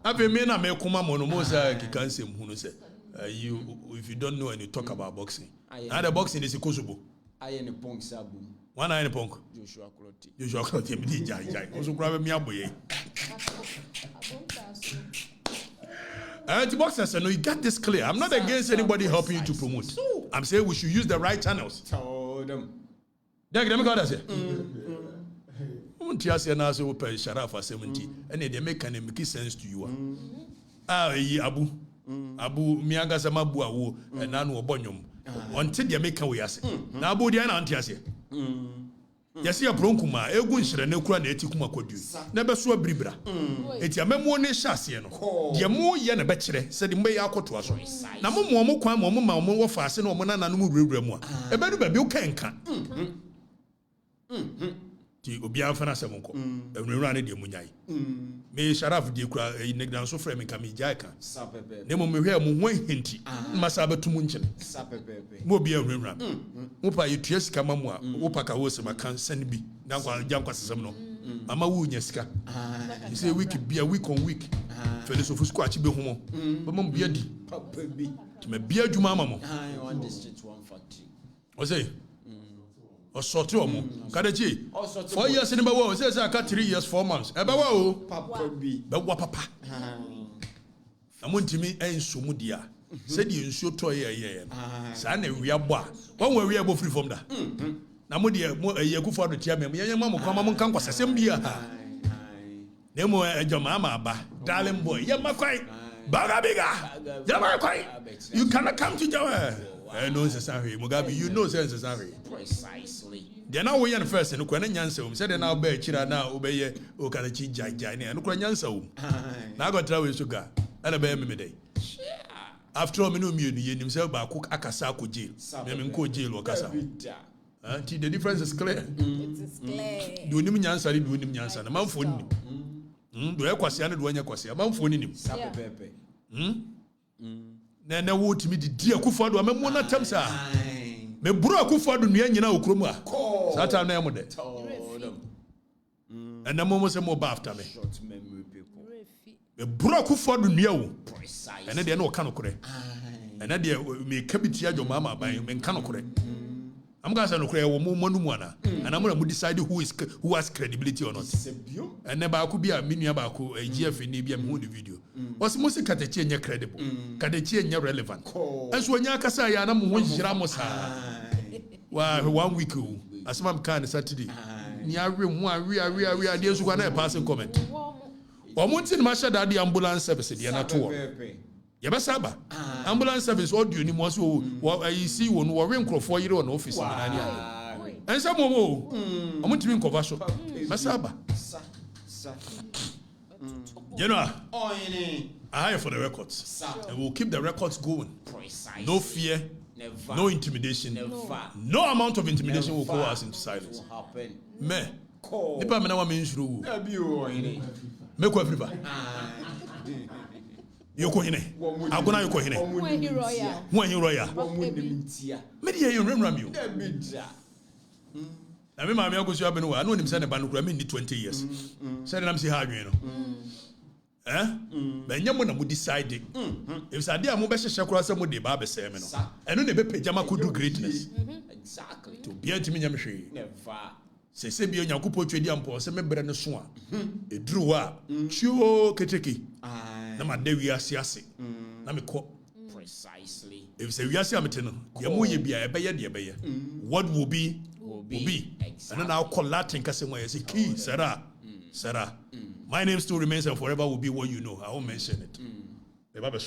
Abe me na me kuma mo no mo sa kikansem hunu se if you don't know and you talk about boxing. Now the boxing is a kosubo. I am a punk sabu. One eye in a punk. Joshua Crotty. Joshua Crotty. Also grab me up boy. The boxers, I know you got this clear. I'm not against anybody helping you to promote. I'm saying we should use the right channels. Told them. Let me go there. Untia say na so pe Sharaf asem and they make an make sense to you. Abu mianga sama bu awo na no obonyom. Until they make we ase. Na abu dia na untia say. Yesi abronkuma egu nhire ne kura na etikuma kodu. Na be so abribra. Eti amemo ne hyase no. De mo ye na be kire se de mbe akoto aso. Na mo kwan mo ma mo wo faase na mo na nanu mu wurewura mu a. E be do ba bi o kanka. Ti obi anfa na semko enwura ne de munyai me Sharaf de kura negdan so frame nka me jaika ne mo mehwe mo ho hinti masa betum nkyene mo obi enwura mo pa yetua sika mamu a wo paka wo sema kan send bi na kwa jankwa sesem no ama wo nya sika you say week on week fele so fusku achi be homo ba mo bia di papa bi ti me bia djuma amamo one district one factory o say or sorti omo Okatakyie 4 years in bawo say aka 3 years 4 months e ba wa o papa bi be wa papa amontimi ensomu dia say di nsuo toy ye sa na wi abo a won wa wi abo free from da na mo dia mo yakufo do tia me ye mo kwa mo kan kwasesem bia na mo ejoma ama ba darling boy ye makwai baga biga ye makwai you cannot come to Jawa. No, Sassari, Mugabe, you know, Sassari. Precisely. They're now way and first, and Ukrainian Yanso said, and I'll bear Chira now, obey Okatakyie Jai, and Ukrainian so. Now got travel sugar, and a bear me day. After all, me no me himself by cook Akasaku jail, Meminko jail or Casa. The difference is clear. It is clear. Do him Yansari, do him Yansan, a man for him. Do I question do any question, a man for him. Na wo timi di akufado amemo na tam sa me buru akufado nua nyina okromu a sata na emode and na momo se mo ba after me me buru akufado nua wo ene de na o ka no kore ene de me kabiti adwo mama ban me nka no kore am ga sa no kore wo mo manu mu ana ana mo na mo decide who has credibility or not and ne ba ku bia me nua ba ku GF ni bia me hu the video was mo se Okatakyie nya credible Okatakyie nya relevant enso nya akasa ya na mo ho hira mo sa wa 1 week o asema m kan Saturday ni awe hu awe ade su kwa na passing comment o mo tin ma shada the ambulance service de na to ye ba saba ambulance service audio ni mo so you see won wo we nkrofo yire on office na ni a ensa mo o mo tin nkova so ma saba you know, I have for the records. And we'll keep the records going. Precisely. No fear, never. No intimidation, never. No amount of intimidation will call us into silence. Me, nipa me na wa me nshuru. Me ko afriba. Yoko hine. Agona yoko hine. Who royal? Me dey you remember me. Na me ma me agosu abenu wa no nim say ne ba no kura me ni 20 years. Say na am say ha adwen no. But nyamo na mo decide. If say dey mo be hye kura say mo dey ba be say me no. Eno na be pejama could do greatness. Exactly. To be antimi nyame hwe. Never. Se bi onyakopo twedi ampo se me bre ne so a. Eduru wa. Chuo keteki. Na ma de wi ase. Na me ko. Precisely. If say wi ase amete no, ye mo ye bia e be ye de be ye. What will be will be. Exactly. And then I'll call Latin kasi mo say key Sarah. Sarah. My name still remains and forever will be what you know. I won't mention it. Bye bye.